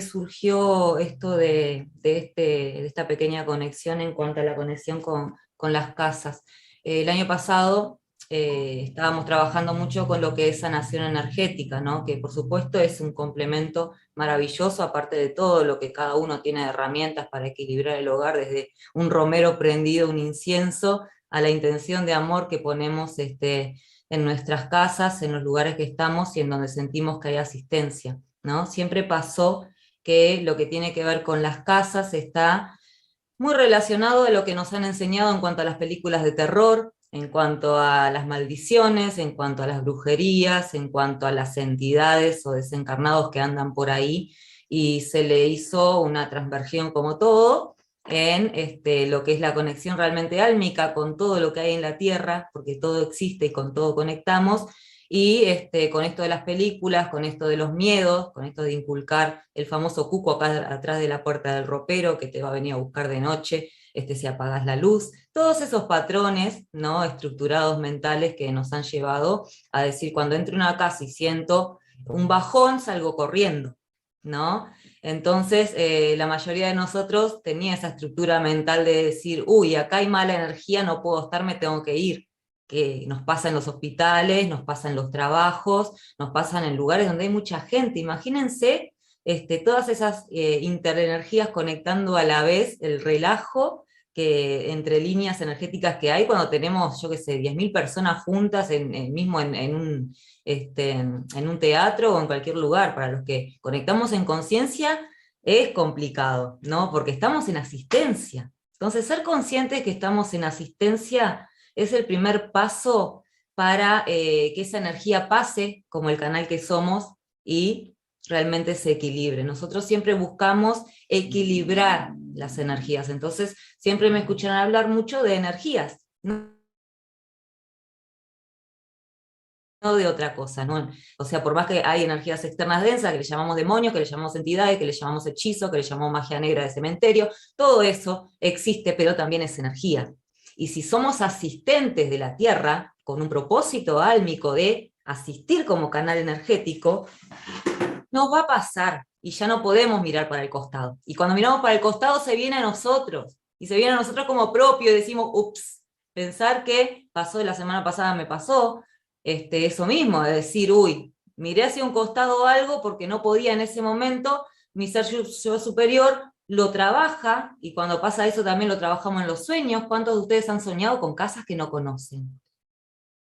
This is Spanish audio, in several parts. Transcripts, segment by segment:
surgió esto de esta pequeña conexión en cuanto a la conexión con las casas. El año pasado estábamos trabajando mucho con lo que es sanación energética, ¿no? Que por supuesto es un complemento maravilloso, aparte de todo lo que cada uno tiene de herramientas para equilibrar el hogar, desde un romero prendido, un incienso, a la intención de amor que ponemos en nuestras casas, en los lugares que estamos y en donde sentimos que hay asistencia, ¿no? Siempre pasó que lo que tiene que ver con las casas está muy relacionado a lo que nos han enseñado en cuanto a las películas de terror, en cuanto a las maldiciones, en cuanto a las brujerías, en cuanto a las entidades o desencarnados que andan por ahí, y se le hizo una transversión como todo en lo que es la conexión realmente álmica con todo lo que hay en la Tierra, porque todo existe y con todo conectamos, y con esto de las películas, con esto de los miedos, con esto de inculcar el famoso cuco acá atrás de la puerta del ropero que te va a venir a buscar de noche, si apagas la luz, todos esos patrones, ¿no?, estructurados mentales que nos han llevado a decir, cuando entro en una casa y siento un bajón, salgo corriendo, ¿no? Entonces, la mayoría de nosotros tenía esa estructura mental de decir, uy, acá hay mala energía, no puedo estar, me tengo que ir, que nos pasa en los hospitales, nos pasa en los trabajos, nos pasa en lugares donde hay mucha gente. Imagínense todas esas interenergías conectando a la vez, el relajo que entre líneas energéticas que hay cuando tenemos, yo qué sé, 10.000 personas juntas mismo en un teatro o en cualquier lugar. Para los que conectamos en conciencia es complicado, ¿no? Porque estamos en asistencia. Entonces, ser conscientes que estamos en asistencia es el primer paso para que esa energía pase como el canal que somos y realmente se equilibre. Nosotros siempre buscamos equilibrar las energías, entonces siempre me escuchan hablar mucho de energías, no de otra cosa, ¿no? O sea, por más que hay energías externas densas, que le llamamos demonios, que le llamamos entidades, que le llamamos hechizos, que le llamamos magia negra de cementerio, todo eso existe, pero también es energía. Y si somos asistentes de la Tierra, con un propósito álmico de asistir como canal energético, nos va a pasar, y ya no podemos mirar para el costado. Y cuando miramos para el costado se viene a nosotros, y se viene a nosotros como propio, y decimos, ups, pensar que pasó la semana pasada me pasó, eso mismo, de decir, uy, miré hacia un costado algo porque no podía en ese momento, mi ser yo superior lo trabaja, y cuando pasa eso también lo trabajamos en los sueños. ¿Cuántos de ustedes han soñado con casas que no conocen?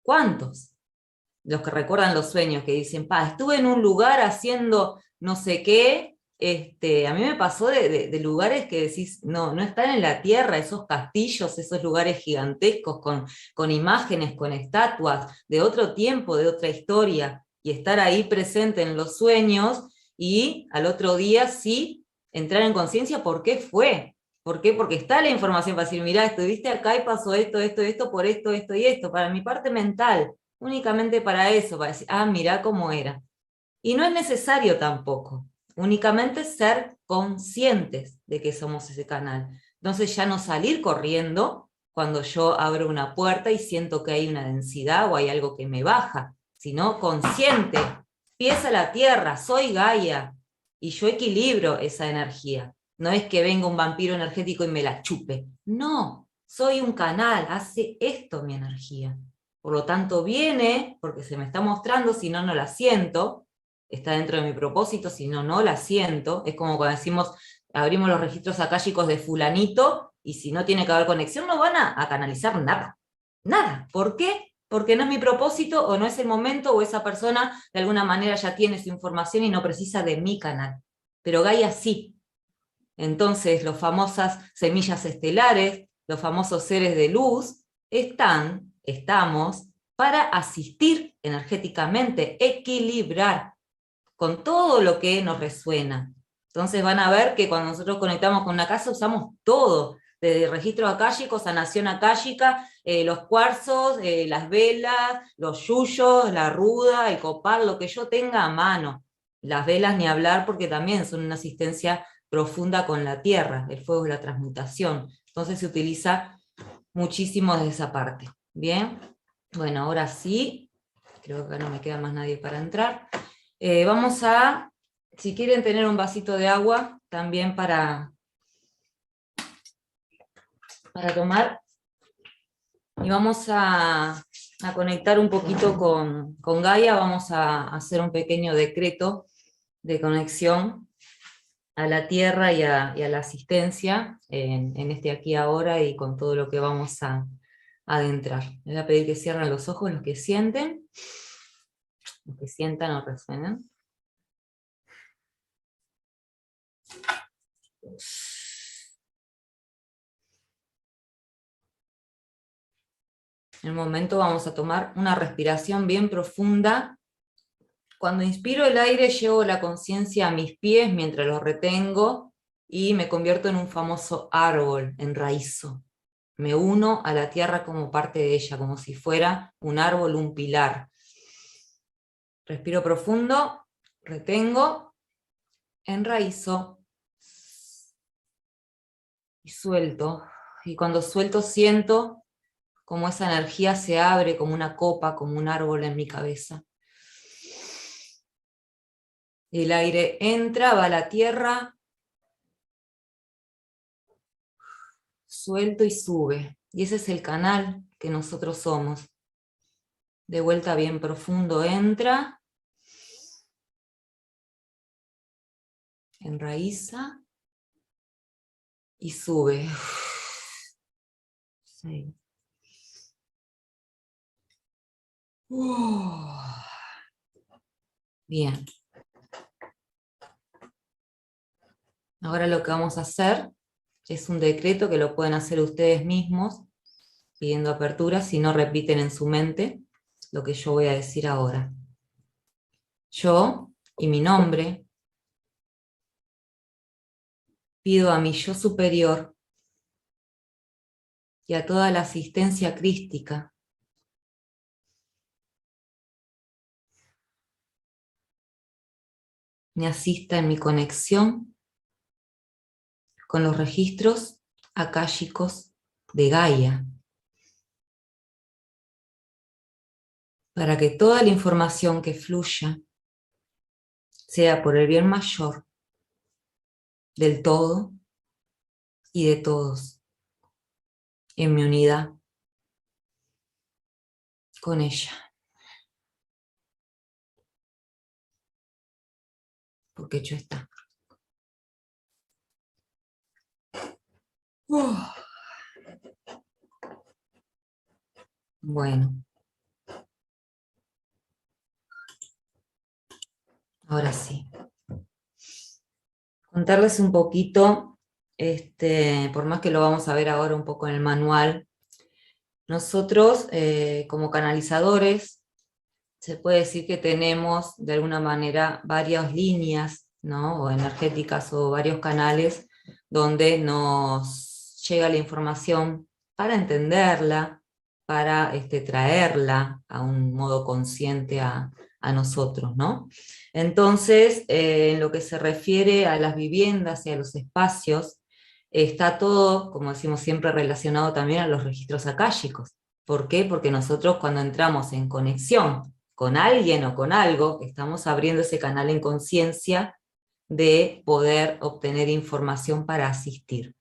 ¿Cuántos? Los que recuerdan los sueños, que dicen, estuve en un lugar haciendo no sé qué, a mí me pasó de lugares que decís, no, no están en la tierra, esos castillos, esos lugares gigantescos con imágenes, con estatuas de otro tiempo, de otra historia, y estar ahí presente en los sueños, y al otro día sí, entrar en conciencia por qué fue. ¿Por qué? Porque está la información para decir, mirá, estuviste acá y pasó esto, esto, esto, por esto, esto y esto, para mi parte mental, únicamente para eso, para decir, mirá cómo era. Y no es necesario tampoco, únicamente ser conscientes de que somos ese canal. Entonces ya no salir corriendo cuando yo abro una puerta y siento que hay una densidad o hay algo que me baja, sino consciente, pies a la tierra, soy Gaia, y yo equilibro esa energía. No es que venga un vampiro energético y me la chupe, no, soy un canal, hace esto mi energía. Por lo tanto viene, porque se me está mostrando, si no, no la siento, está dentro de mi propósito, si no, no la siento. Es como cuando decimos, abrimos los registros akáshicos de fulanito, y si no tiene que haber conexión, no van a canalizar nada. Nada. ¿Por qué? Porque no es mi propósito, o no es el momento, o esa persona de alguna manera ya tiene su información y no precisa de mi canal. Pero Gaia sí. Entonces, las famosas semillas estelares, los famosos seres de luz, estamos para asistir energéticamente, equilibrar con todo lo que nos resuena. Entonces van a ver que cuando nosotros conectamos con una casa usamos todo, desde registros akáshicos, sanación akáshica, los cuarzos, las velas, los yuyos, la ruda, el copal, lo que yo tenga a mano. Las velas ni hablar, porque también son una asistencia profunda con la tierra, el fuego es la transmutación. Entonces se utiliza muchísimo desde esa parte. Bien, bueno, ahora sí, creo que no me queda más nadie para entrar. Vamos a Si quieren tener un vasito de agua, también para tomar. Y vamos a conectar un poquito con Gaia, vamos a hacer un pequeño decreto de conexión a la tierra y a la asistencia en este aquí ahora y con todo lo que vamos a adentrar. Les voy a pedir que cierren los ojos los que sienten, los que sientan o resuenen. En un momento vamos a tomar una respiración bien profunda. Cuando inspiro el aire, llevo la conciencia a mis pies mientras los retengo y me convierto en un famoso árbol, enraizo. Me uno a la tierra como parte de ella, como si fuera un árbol, un pilar. Respiro profundo, retengo, enraizo y suelto. Y cuando suelto siento como esa energía se abre como una copa, como un árbol en mi cabeza. El aire entra, va a la tierra, suelto y sube. Y ese es el canal que nosotros somos. De vuelta bien profundo entra, enraiza y sube. 6. Bien. Ahora lo que vamos a hacer es un decreto que lo pueden hacer ustedes mismos, pidiendo apertura, si no repiten en su mente lo que yo voy a decir ahora. Yo y mi nombre pido a mi yo superior y a toda la asistencia crística me asista en mi conexión con los registros akáshicos de Gaia, para que toda la información que fluya sea por el bien mayor del todo y de todos, en mi unidad con ella. Porque hecho está. Bueno. Ahora sí. Contarles un poquito, por más que lo vamos a ver ahora un poco en el manual, nosotros como canalizadores, se puede decir que tenemos de alguna manera varias líneas, ¿no? O energéticas o varios canales donde nos llega la información para entenderla, para traerla a un modo consciente a nosotros, ¿no? Entonces, en lo que se refiere a las viviendas y a los espacios, está todo, como decimos siempre, relacionado también a los registros akáshicos. ¿Por qué? Porque nosotros cuando entramos en conexión con alguien o con algo, estamos abriendo ese canal en conciencia de poder obtener información para asistir.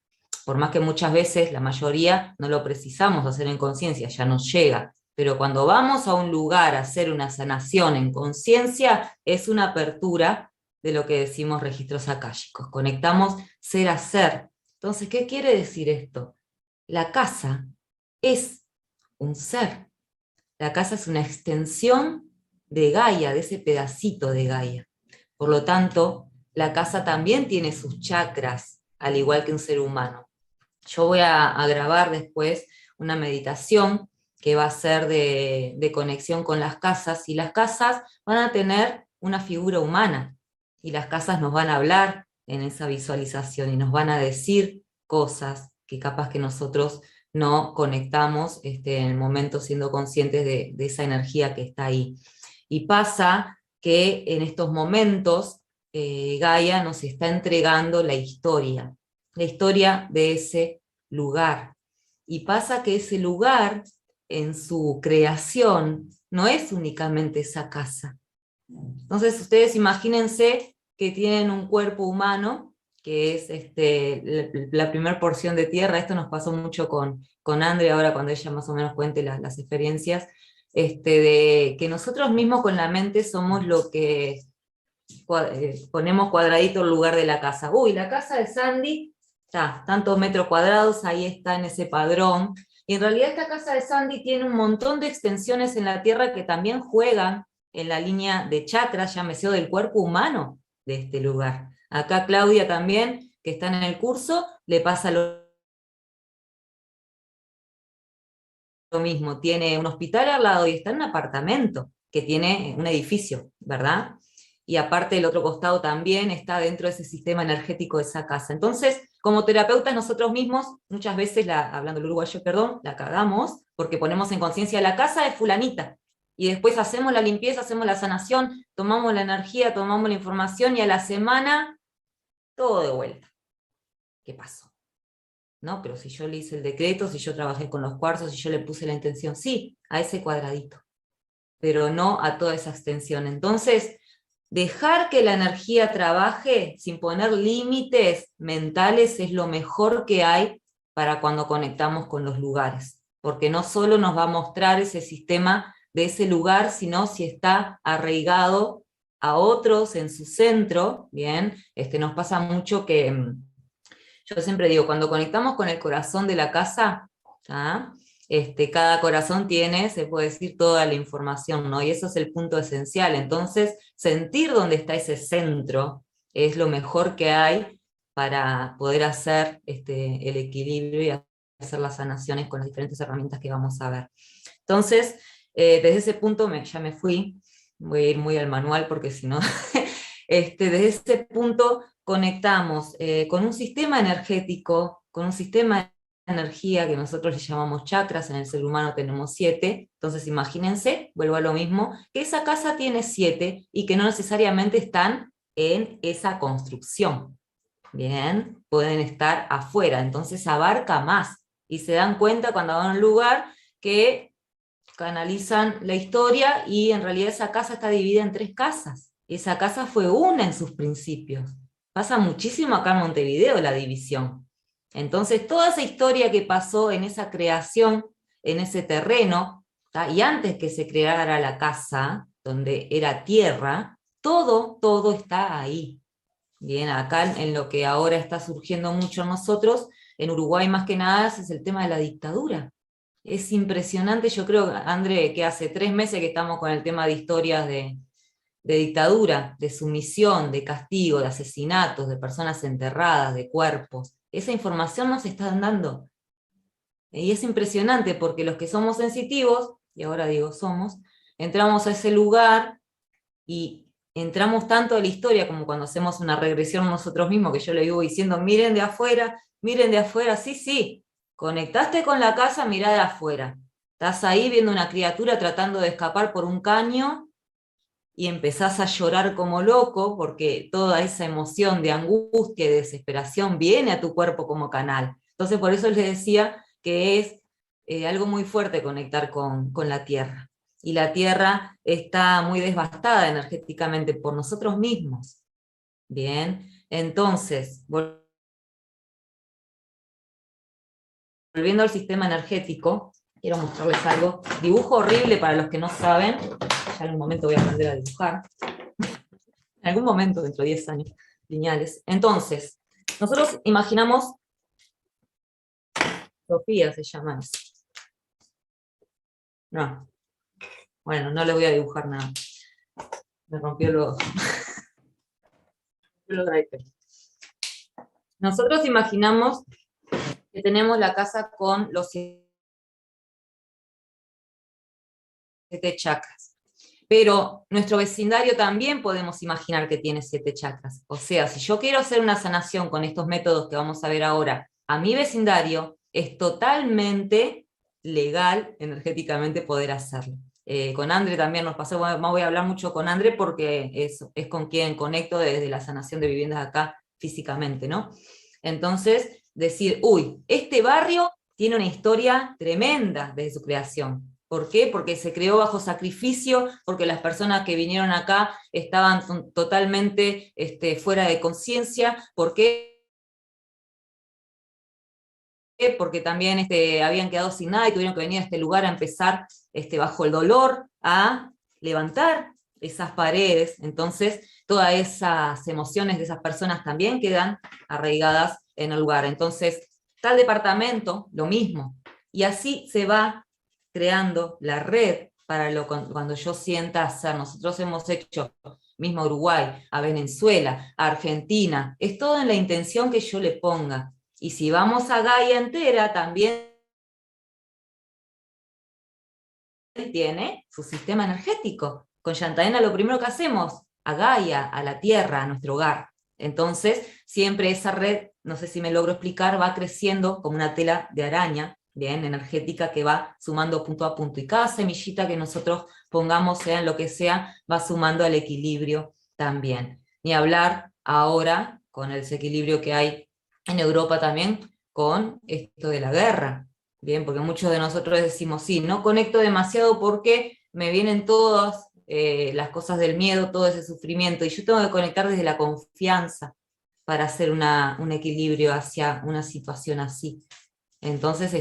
Por más que muchas veces, la mayoría, no lo precisamos hacer en conciencia, ya nos llega. Pero cuando vamos a un lugar a hacer una sanación en conciencia, es una apertura de lo que decimos registros akáshicos. Conectamos ser a ser. Entonces, ¿qué quiere decir esto? La casa es un ser. La casa es una extensión de Gaia, de ese pedacito de Gaia. Por lo tanto, la casa también tiene sus chakras, al igual que un ser humano. Yo voy a grabar después una meditación que va a ser de conexión con las casas, y las casas van a tener una figura humana, y las casas nos van a hablar en esa visualización, y nos van a decir cosas que capaz que nosotros no conectamos en el momento siendo conscientes de esa energía que está ahí. Y pasa que en estos momentos Gaia nos está entregando la historia de ese lugar. Y pasa que ese lugar, en su creación, no es únicamente esa casa. Entonces ustedes imagínense que tienen un cuerpo humano, que es la primera porción de tierra. Esto nos pasó mucho con Andre ahora cuando ella más o menos cuente las experiencias, de que nosotros mismos con la mente somos lo que ponemos cuadradito en lugar de la casa. Uy, la casa de Sandy, está, tantos metros cuadrados, ahí está en ese padrón. Y en realidad esta casa de Sandy tiene un montón de extensiones en la tierra que también juegan en la línea de chakras, llámese, o del cuerpo humano de este lugar. Acá Claudia también, que está en el curso, le pasa lo mismo. Tiene un hospital al lado y está en un apartamento que tiene un edificio, ¿verdad? Y aparte el otro costado también está dentro de ese sistema energético de esa casa. Entonces, como terapeutas nosotros mismos, muchas veces, hablando del uruguayo, perdón, la cagamos, porque ponemos en conciencia la casa de fulanita, y después hacemos la limpieza, hacemos la sanación, tomamos la energía, tomamos la información, y a la semana, todo de vuelta. ¿Qué pasó? ¿No? Pero si yo le hice el decreto, si yo trabajé con los cuarzos, si yo le puse la intención, sí, a ese cuadradito, pero no a toda esa extensión. Entonces, dejar que la energía trabaje sin poner límites mentales es lo mejor que hay para cuando conectamos con los lugares, porque no solo nos va a mostrar ese sistema de ese lugar, sino si está arraigado a otros en su centro. Bien, nos pasa mucho que yo siempre digo, cuando conectamos con el corazón de la casa, ¿ah? Cada corazón tiene, se puede decir, toda la información, ¿no? Y eso es el punto esencial. Entonces, sentir dónde está ese centro es lo mejor que hay para poder hacer el equilibrio y hacer las sanaciones con las diferentes herramientas que vamos a ver. Entonces, desde ese punto ya me fui, voy a ir muy al manual porque si no, desde ese punto conectamos con un sistema energético, con un sistema de energía que nosotros le llamamos chakras. En el ser humano tenemos 7, entonces imagínense, vuelvo a lo mismo, que esa casa tiene 7 y que no necesariamente están en esa construcción. Bien, pueden estar afuera, entonces abarca más, y se dan cuenta cuando van a un lugar que canalizan la historia y en realidad esa casa está dividida en 3 casas. Esa casa fue una en sus principios. Pasa muchísimo acá en Montevideo la división. Entonces toda esa historia que pasó en esa creación, en ese terreno, ¿tá? Y antes que se creara la casa, donde era tierra, todo está ahí. Bien, acá en lo que ahora está surgiendo mucho en nosotros, en Uruguay más que nada, es el tema de la dictadura. Es impresionante, yo creo, André, que hace 3 meses que estamos con el tema de historias de dictadura, de sumisión, de castigo, de asesinatos, de personas enterradas, de cuerpos. Esa información nos está dando. Y es impresionante porque los que somos sensitivos, y ahora digo somos, entramos a ese lugar y entramos tanto a la historia como cuando hacemos una regresión nosotros mismos, que yo le digo diciendo, miren de afuera, sí, sí, conectaste con la casa, mirá de afuera. Estás ahí viendo una criatura tratando de escapar por un caño y empezás a llorar como loco porque toda esa emoción de angustia y de desesperación viene a tu cuerpo como canal. Entonces por eso les decía que es algo muy fuerte conectar con la tierra. Y la tierra está muy devastada energéticamente por nosotros mismos. Bien, entonces, volviendo al sistema energético, quiero mostrarles algo. Dibujo horrible para los que no saben, ya en un momento voy a aprender a dibujar. En algún momento, dentro de 10 años, lineales. Entonces, nosotros imaginamos, Sofía se llama eso. No, bueno, no le voy a dibujar nada. Me rompió lo Nosotros imaginamos que tenemos la casa con los 7 chakras. Pero nuestro vecindario también podemos imaginar que tiene 7 chakras. O sea, si yo quiero hacer una sanación con estos métodos que vamos a ver ahora, a mi vecindario es totalmente legal energéticamente poder hacerlo. Con Andre también nos pasó, no voy a hablar mucho con Andre porque es con quien conecto desde la sanación de viviendas acá físicamente, ¿no? Entonces, decir, uy, este barrio tiene una historia tremenda desde su creación, ¿Por qué? Porque se creó bajo sacrificio, porque las personas que vinieron acá estaban totalmente fuera de conciencia. ¿Por qué? Porque también habían quedado sin nada y tuvieron que venir a este lugar a empezar bajo el dolor a levantar esas paredes. Entonces, todas esas emociones de esas personas también quedan arraigadas en el lugar. Entonces, tal departamento, lo mismo. Y así se va creando la red para cuando yo sienta hacer. Nosotros hemos hecho mismo a Uruguay, a Venezuela, a Argentina. Es todo en la intención que yo le ponga. Y si vamos a Gaia entera, también tiene su sistema energético. Con Yantaena lo primero que hacemos, a Gaia, a la Tierra, a nuestro hogar. Entonces, siempre esa red, no sé si me logro explicar, va creciendo como una tela de araña, bien, energética, que va sumando punto a punto. Y cada semillita que nosotros pongamos, sea en lo que sea, va sumando al equilibrio también. Ni hablar ahora con el desequilibrio que hay en Europa también, con esto de la guerra. Bien, porque muchos de nosotros decimos, sí, no conecto demasiado porque me vienen todas las cosas del miedo, todo ese sufrimiento, y yo tengo que conectar desde la confianza para hacer un equilibrio hacia una situación así. Entonces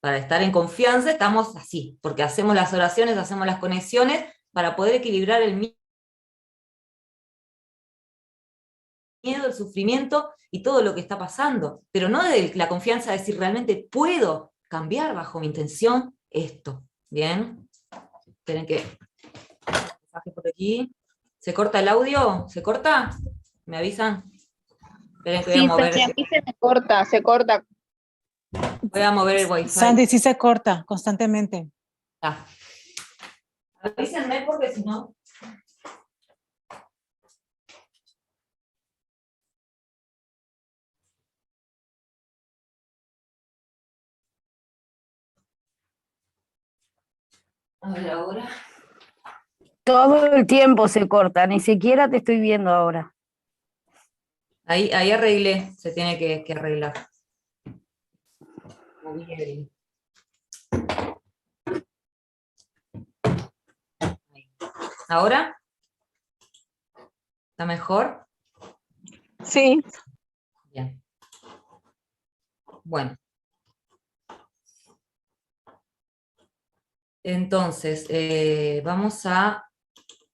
para estar en confianza, estamos así, porque hacemos las oraciones, hacemos las conexiones para poder equilibrar el miedo, el sufrimiento y todo lo que está pasando, pero no de la confianza de decir realmente puedo cambiar bajo mi intención esto. ¿Bien? Esperen que baje por aquí. ¿Se corta el audio? ¿Se corta? ¿Me avisan? Esperen que voy a Sí, mover. Sandy, a mí se me corta, se corta. Voy a mover el wifi. Sandy, sí se corta constantemente. Ah. Avísenme porque si no. A ver ahora. Todo el tiempo se corta, ni siquiera te estoy viendo ahora. Ahí arreglé, se tiene que arreglar. Muy bien. ¿Ahora? ¿Está mejor? Sí. Bien. Bueno. Entonces, vamos a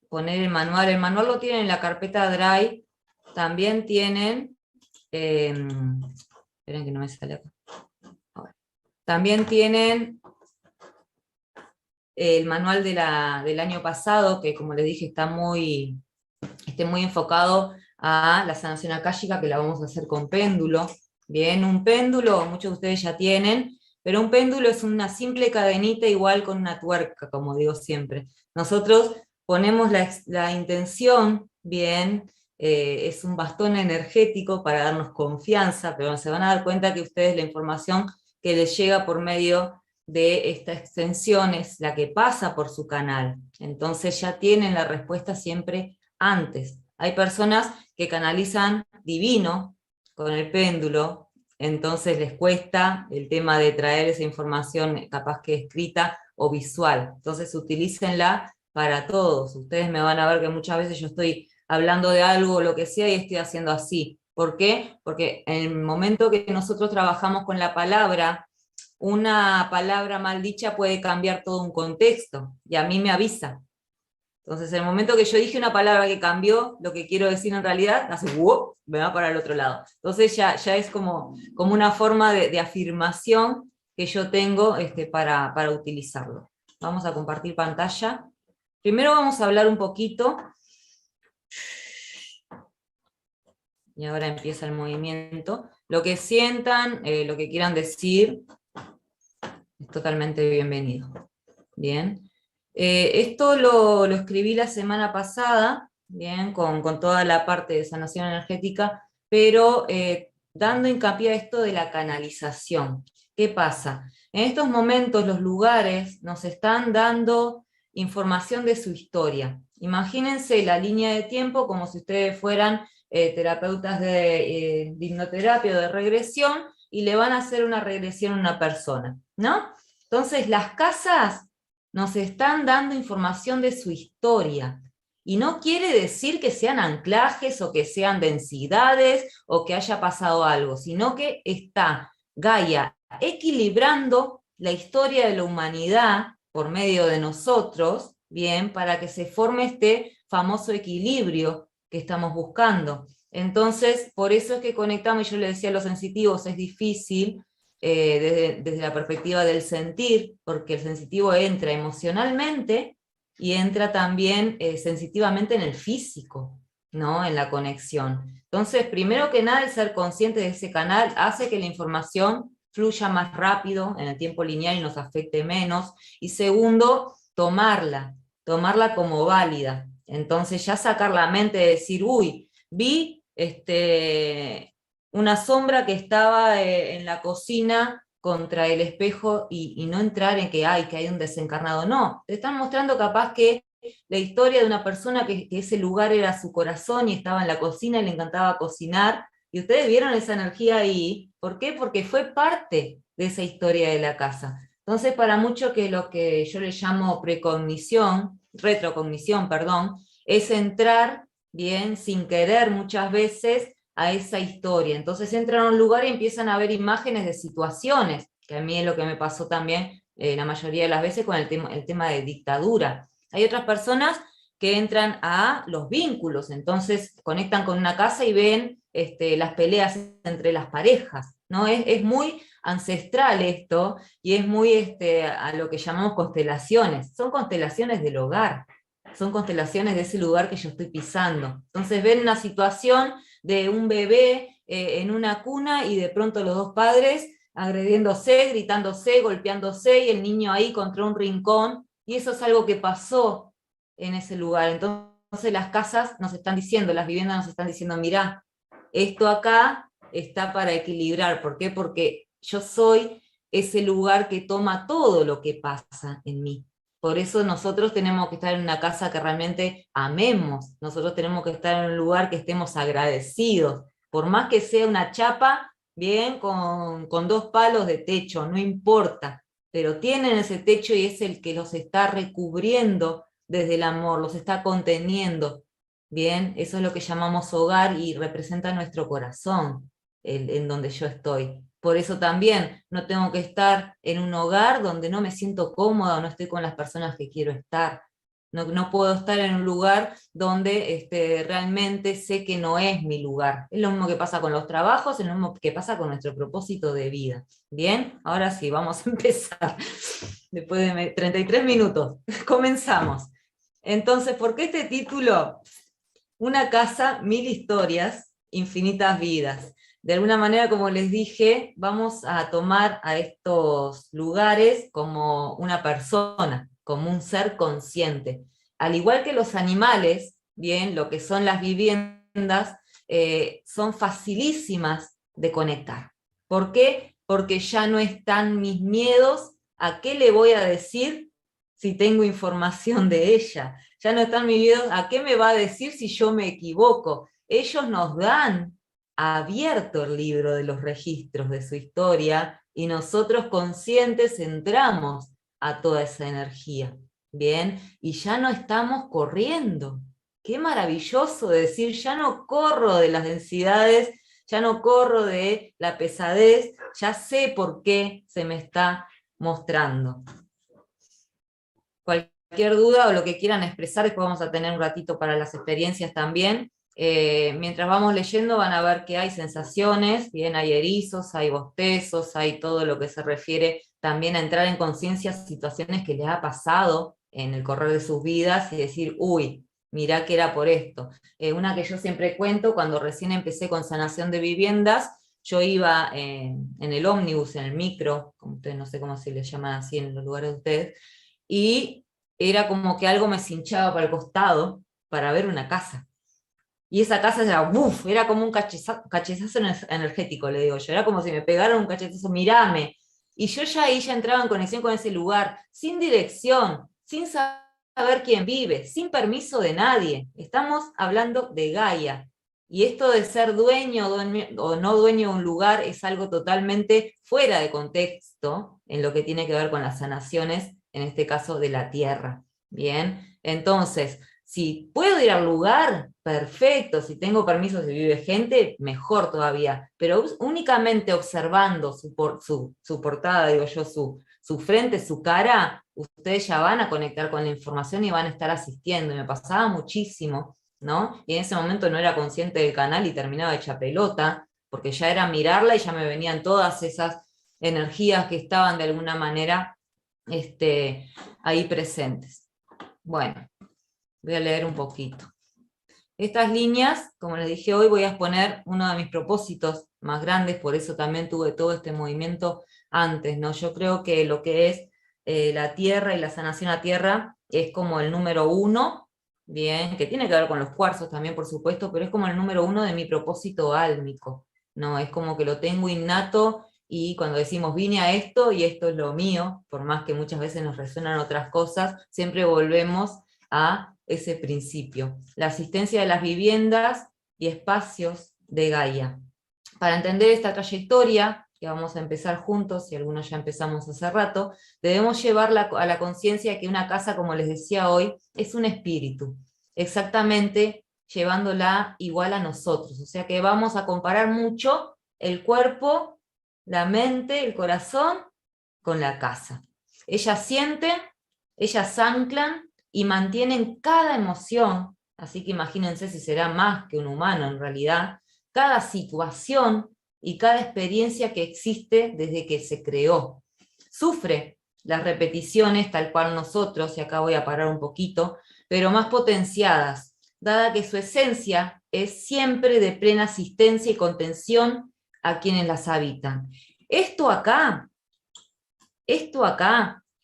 poner el manual. El manual lo tienen en la carpeta Drive. También tienen... esperen que no me sale acá. También tienen el manual del año pasado, que como les dije está muy enfocado a la sanación akáshica, que la vamos a hacer con péndulo. Bien, un péndulo, muchos de ustedes ya tienen, pero un péndulo es una simple cadenita igual con una tuerca, como digo siempre. Nosotros ponemos la intención, bien, es un bastón energético para darnos confianza, pero se van a dar cuenta que ustedes la información que les llega por medio de esta extensión es la que pasa por su canal. Entonces ya tienen la respuesta siempre antes. Hay personas que canalizan divino con el péndulo, entonces les cuesta el tema de traer esa información capaz que escrita o visual. Entonces utilícenla para todos. Ustedes me van a ver que muchas veces yo estoy hablando de algo o lo que sea y estoy haciendo así. ¿Por qué? Porque en el momento que nosotros trabajamos con la palabra, una palabra mal dicha puede cambiar todo un contexto, y a mí me avisa. Entonces, en el momento que yo dije una palabra que cambió lo que quiero decir en realidad, hace ¡wup! Me va para el otro lado. Entonces ya es como una forma de afirmación que yo tengo para utilizarlo. Vamos a compartir pantalla. Primero vamos a hablar un poquito, y ahora empieza el movimiento. Lo que sientan, lo que quieran decir, es totalmente bienvenido. Bien. Esto lo escribí la semana pasada, bien, con toda la parte de sanación energética, pero dando hincapié a esto de la canalización. ¿Qué pasa? En estos momentos los lugares nos están dando información de su historia. Imagínense la línea de tiempo como si ustedes fueran terapeutas de hipnoterapia o de regresión, y le van a hacer una regresión a una persona, ¿no? Entonces las casas nos están dando información de su historia, y no quiere decir que sean anclajes o que sean densidades o que haya pasado algo, sino que está Gaia equilibrando la historia de la humanidad por medio de nosotros, bien, para que se forme este famoso equilibrio que estamos buscando. Entonces, por eso es que conectamos, y yo le decía a los sensitivos, es difícil desde la perspectiva del sentir, porque el sensitivo entra emocionalmente y entra también sensitivamente en el físico, ¿no? En la conexión. Entonces, primero que nada, el ser consciente de ese canal hace que la información fluya más rápido en el tiempo lineal y nos afecte menos. Y segundo, tomarla como válida. Entonces ya sacar la mente de decir, uy, vi una sombra que estaba en la cocina contra el espejo, y no entrar en que hay un desencarnado. No, te están mostrando capaz que la historia de una persona que ese lugar era su corazón y estaba en la cocina y le encantaba cocinar, y ustedes vieron esa energía ahí. ¿Por qué? Porque fue parte de esa historia de la casa. Entonces, para mucho que lo que yo le llamo retrocognición, perdón, es entrar, bien, sin querer muchas veces, a esa historia. Entonces entran a un lugar y empiezan a ver imágenes de situaciones, que a mí es lo que me pasó también la mayoría de las veces con el tema de dictadura. Hay otras personas que entran a los vínculos, entonces conectan con una casa y ven las peleas entre las parejas, ¿no? Es muy ancestral esto, y es muy a lo que llamamos constelaciones. Son constelaciones del hogar, son constelaciones de ese lugar que yo estoy pisando. Entonces ven una situación de un bebé en una cuna, y de pronto los dos padres agrediéndose, gritándose, golpeándose, y el niño ahí contra un rincón, y eso es algo que pasó en ese lugar. Entonces las casas nos están diciendo, las viviendas nos están diciendo, mirá, esto acá está para equilibrar. ¿Por qué? Porque yo soy ese lugar que toma todo lo que pasa en mí. Por eso nosotros tenemos que estar en una casa que realmente amemos, nosotros tenemos que estar en un lugar que estemos agradecidos, por más que sea una chapa, bien, con 2 palos de techo, no importa, pero tienen ese techo y es el que los está recubriendo desde el amor, los está conteniendo, bien, eso es lo que llamamos hogar y representa nuestro corazón, en donde yo estoy. Por eso también no tengo que estar en un hogar donde no me siento cómoda o no estoy con las personas que quiero estar. No puedo estar en un lugar donde realmente sé que no es mi lugar. Es lo mismo que pasa con los trabajos, es lo mismo que pasa con nuestro propósito de vida. Bien, ahora sí, vamos a empezar. Después de 33 minutos, comenzamos. Entonces, ¿por qué este título? Una casa, 1000 historias, infinitas vidas. De alguna manera, como les dije, vamos a tomar a estos lugares como una persona, como un ser consciente. Al igual que los animales, bien, lo que son las viviendas, son facilísimas de conectar. ¿Por qué? Porque ya no están mis miedos a qué le voy a decir si tengo información de ella. Ya no están mis miedos a qué me va a decir si yo me equivoco. Ellos nos dan abierto el libro de los registros de su historia, y nosotros conscientes entramos a toda esa energía, ¿bien? Y ya no estamos corriendo. Qué maravilloso decir, ya no corro de las densidades, ya no corro de la pesadez, ya sé por qué se me está mostrando. Cualquier duda o lo que quieran expresar, después vamos a tener un ratito para las experiencias también. Mientras vamos leyendo van a ver que hay sensaciones, bien, hay erizos, hay bostezos, hay todo lo que se refiere también a entrar en conciencia situaciones que les ha pasado en el correr de sus vidas y decir, uy, mirá que era por esto. Una que yo siempre cuento, cuando recién empecé con sanación de viviendas, yo iba en el ómnibus, en el micro, como ustedes, no sé cómo se les llama así en los lugares de ustedes, y era como que algo me cinchaba para el costado para ver una casa. Y esa casa era, ¡buf! Era como un cachetazo energético, le digo yo. Era como si me pegaran un cachetazo, mirame. Y yo ya ahí ya entraba en conexión con ese lugar, sin dirección, sin saber quién vive, sin permiso de nadie. Estamos hablando de Gaia. Y esto de ser dueño o no dueño de un lugar es algo totalmente fuera de contexto en lo que tiene que ver con las sanaciones, en este caso de la tierra. Bien, entonces, si puedo ir al lugar, perfecto, si tengo permiso, si vive gente, mejor todavía, pero únicamente observando su portada, digo yo, su frente, su cara, ustedes ya van a conectar con la información y van a estar asistiendo. Y me pasaba muchísimo, ¿no? Y en ese momento no era consciente del canal y terminaba hecha pelota, porque ya era mirarla y ya me venían todas esas energías que estaban de alguna manera ahí presentes. Bueno, voy a leer un poquito. Estas líneas, como les dije hoy, voy a exponer uno de mis propósitos más grandes, por eso también tuve todo este movimiento antes, ¿no? Yo creo que lo que es la tierra y la sanación a tierra es como el número 1, bien, que tiene que ver con los cuarzos también, por supuesto, pero es como el número 1 de mi propósito álmico, ¿no? Es como que lo tengo innato, y cuando decimos vine a esto y esto es lo mío, por más que muchas veces nos resuenan otras cosas, siempre volvemos a ese principio, la asistencia de las viviendas y espacios de Gaia. Para entender esta trayectoria, que vamos a empezar juntos, y algunos ya empezamos hace rato, debemos llevarla a la conciencia que una casa, como les decía hoy, es un espíritu, exactamente llevándola igual a nosotros, o sea que vamos a comparar mucho el cuerpo, la mente, el corazón, con la casa. Ellas sienten, ellas anclan, y mantienen cada emoción, así que imagínense si será más que un humano en realidad, cada situación y cada experiencia que existe desde que se creó. Sufre las repeticiones tal cual nosotros, y acá voy a parar un poquito, pero más potenciadas, dada que su esencia es siempre de plena asistencia y contención a quienes las habitan. Esto acá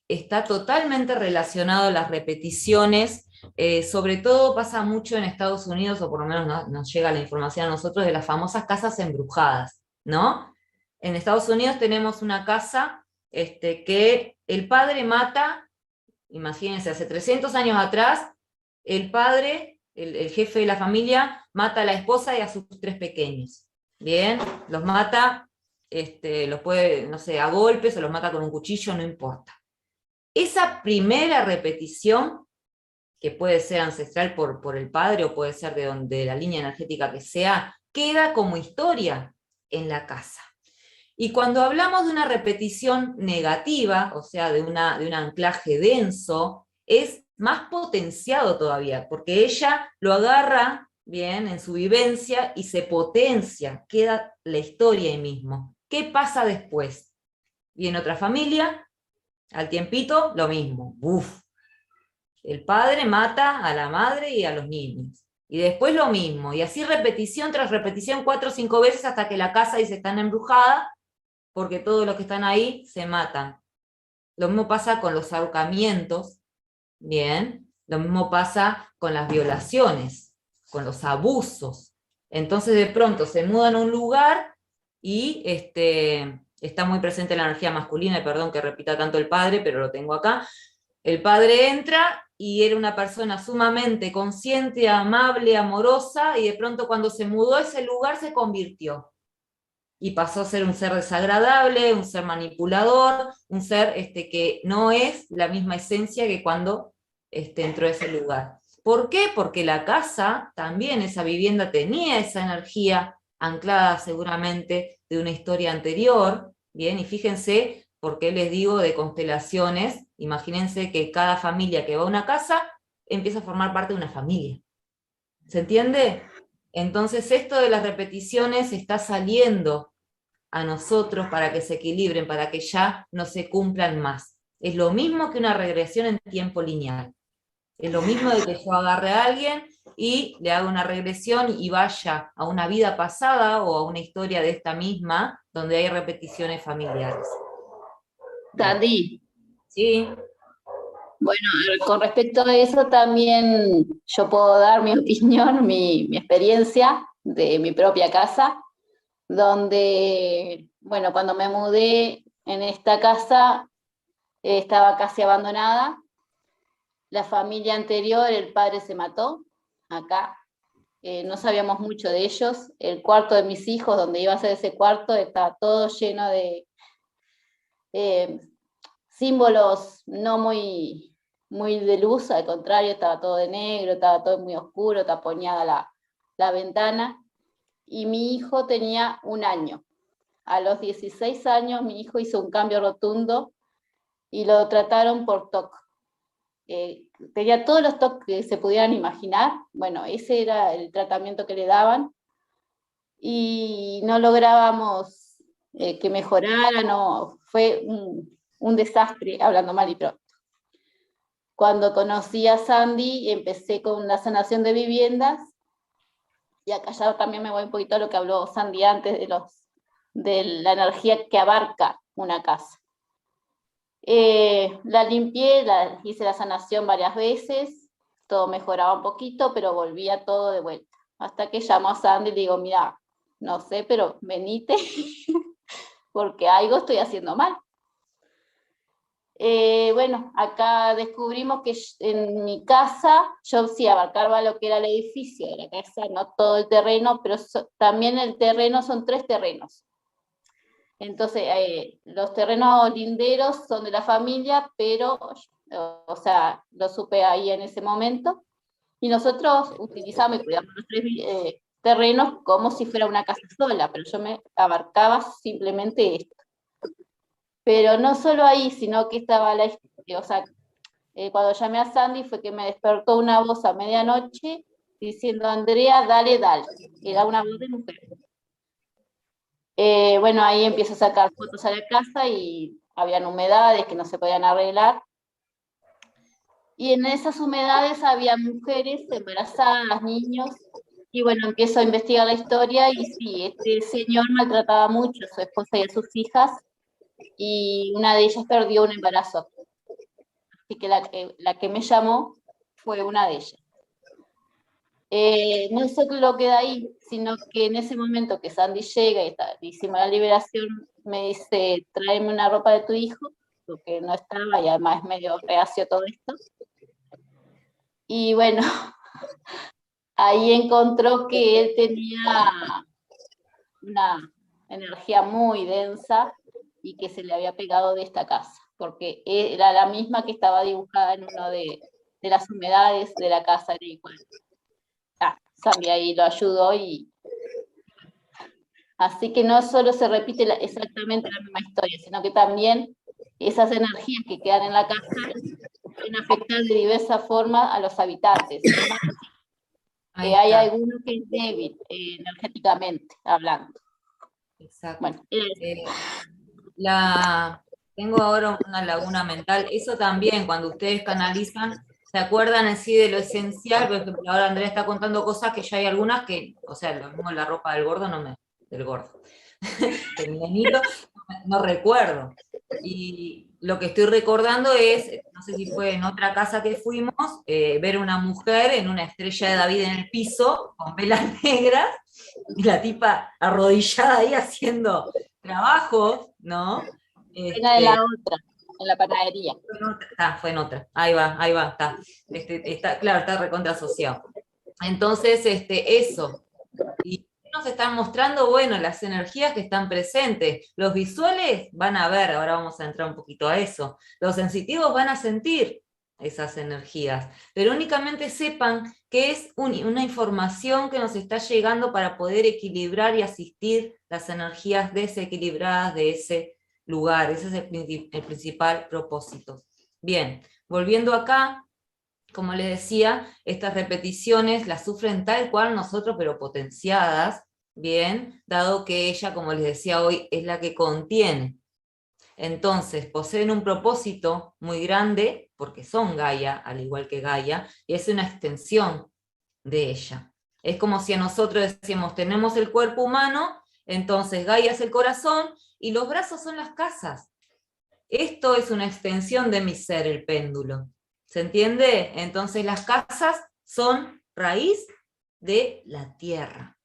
está totalmente relacionado a las repeticiones, sobre todo pasa mucho en Estados Unidos, o por lo menos nos llega la información a nosotros, de las famosas casas embrujadas, ¿no? En Estados Unidos tenemos una casa que el padre mata, imagínense, hace 300 años atrás, el padre, el jefe de la familia, mata a la esposa y a sus 3 pequeños. Bien, los mata, los puede, no sé, a golpes, o los mata con un cuchillo, no importa. Esa primera repetición, que puede ser ancestral por el padre, o puede ser de la línea energética que sea, queda como historia en la casa. Y cuando hablamos de una repetición negativa, o sea, de un anclaje denso, es más potenciado todavía, porque ella lo agarra bien en su vivencia y se potencia, queda la historia ahí mismo. ¿Qué pasa después? Viene otra familia, al tiempito, lo mismo. Uf. El padre mata a la madre y a los niños. Y después lo mismo. Y así repetición tras repetición, 4 o 5 veces, hasta que la casa dice están embrujada, porque todos los que están ahí se matan. Lo mismo pasa con los ahorcamientos, bien. Lo mismo pasa con las violaciones, con los abusos. Entonces de pronto se mudan a un lugar y está muy presente la energía masculina, y perdón que repita tanto el padre, pero lo tengo acá. El padre entra y era una persona sumamente consciente, amable, amorosa, y de pronto cuando se mudó a ese lugar se convirtió. Y pasó a ser un ser desagradable, un ser manipulador, un ser que no es la misma esencia que cuando entró a ese lugar. ¿Por qué? Porque la casa, también esa vivienda tenía esa energía anclada seguramente de una historia anterior, bien, y fíjense por qué les digo de constelaciones. Imagínense que cada familia que va a una casa empieza a formar parte de una familia. ¿Se entiende? Entonces esto de las repeticiones está saliendo a nosotros para que se equilibren, para que ya no se cumplan más. Es lo mismo que una regresión en tiempo lineal. Es lo mismo de que yo agarre a alguien y le haga una regresión y vaya a una vida pasada o a una historia de esta misma, donde hay repeticiones familiares. Sandy, Sí, bueno, con respecto a eso también yo puedo dar mi opinión, mi experiencia de mi propia casa, donde, bueno, cuando me mudé en esta casa estaba casi abandonada. La familia anterior, el padre se mató acá, no sabíamos mucho de ellos. El cuarto de mis hijos, donde iba a ser ese cuarto, estaba todo lleno de símbolos no muy de luz, al contrario, estaba todo de negro, estaba todo muy oscuro, taponeada la ventana, y mi hijo tenía 1 año. A los 16 años mi hijo hizo un cambio rotundo y lo trataron por TOC. Tenía todos los TOC que se pudieran imaginar, bueno, ese era el tratamiento que le daban, y no lográbamos que mejorara, no, fue un desastre, hablando mal y pronto. Cuando conocí a Sandy, empecé con la sanación de viviendas, y acá ya también me voy un poquito a lo que habló Sandy antes de la energía que abarca una casa. La limpié, hice la sanación varias veces, todo mejoraba un poquito, pero volvía todo de vuelta. Hasta que llamo a Sandy y le digo, mira, no sé, pero venite, porque algo estoy haciendo mal. Bueno, acá descubrimos que en mi casa, yo sí abarcaba lo que era el edificio de la casa, no todo el terreno, pero también el terreno son 3 terrenos. Entonces, los terrenos linderos son de la familia, pero, o sea, lo supe ahí en ese momento, y nosotros utilizamos y cuidamos los 3 terrenos como si fuera una casa sola, pero yo me abarcaba simplemente esto. Pero no solo ahí, sino que estaba o sea, cuando llamé a Sandy fue que me despertó una voz a medianoche diciendo, Andrea, dale, dale. Era una voz de mujer. Bueno, ahí empiezo a sacar fotos a la casa y habían humedades que no se podían arreglar. Y en esas humedades había mujeres embarazadas, niños, y bueno, empiezo a investigar la historia, y sí, este señor maltrataba mucho a su esposa y a sus hijas, y una de ellas perdió un embarazo. Así que la que me llamó fue una de ellas. No solo queda ahí, sino que en ese momento que Sandy llega y hicimos la liberación, me dice, tráeme una ropa de tu hijo, porque no estaba, y además es medio reacio todo esto. Y bueno, ahí encontró que él tenía una energía muy densa y que se le había pegado de esta casa, porque era la misma que estaba dibujada en una de las humedades de la casa, era igual. Sandy ahí lo ayudó, y así que no solo se repite exactamente la misma historia, sino que también esas energías que quedan en la casa pueden afectar de diversas formas a los habitantes. Hay alguno que es débil energéticamente hablando. Exacto. Bueno, tengo ahora una laguna mental. Eso también, cuando ustedes canalizan, se acuerdan en sí de lo esencial. Por ejemplo, ahora Andrea está contando cosas que ya hay algunas que, o sea, lo mismo la ropa del gordo, del gordo, del nenito, no recuerdo. Y lo que estoy recordando es, no sé si fue en otra casa que fuimos, ver una mujer en una estrella de David en el piso, con velas negras, y la tipa arrodillada ahí haciendo trabajo, ¿no? Una de la otra, en la panadería. Fue en otra. Ahí va, está. Claro, está recontra asociado. Entonces, eso. Y nos están mostrando, bueno, las energías que están presentes. Los visuales van a ver, ahora vamos a entrar un poquito a eso. Los sensitivos van a sentir esas energías, pero únicamente sepan que es una información que nos está llegando para poder equilibrar y asistir las energías desequilibradas de ese lugar. Ese es el principal propósito. Bien, volviendo acá, como les decía, estas repeticiones las sufren tal cual nosotros, pero potenciadas, bien, dado que ella, como les decía hoy, es la que contiene. Entonces, poseen un propósito muy grande, porque son Gaia, al igual que Gaia, y es una extensión de ella. Es como si a nosotros decíamos, tenemos el cuerpo humano, entonces Gaia es el corazón, y los brazos son las casas. Esto es una extensión de mi ser, el péndulo. ¿Se entiende? Entonces las casas son raíz de la tierra.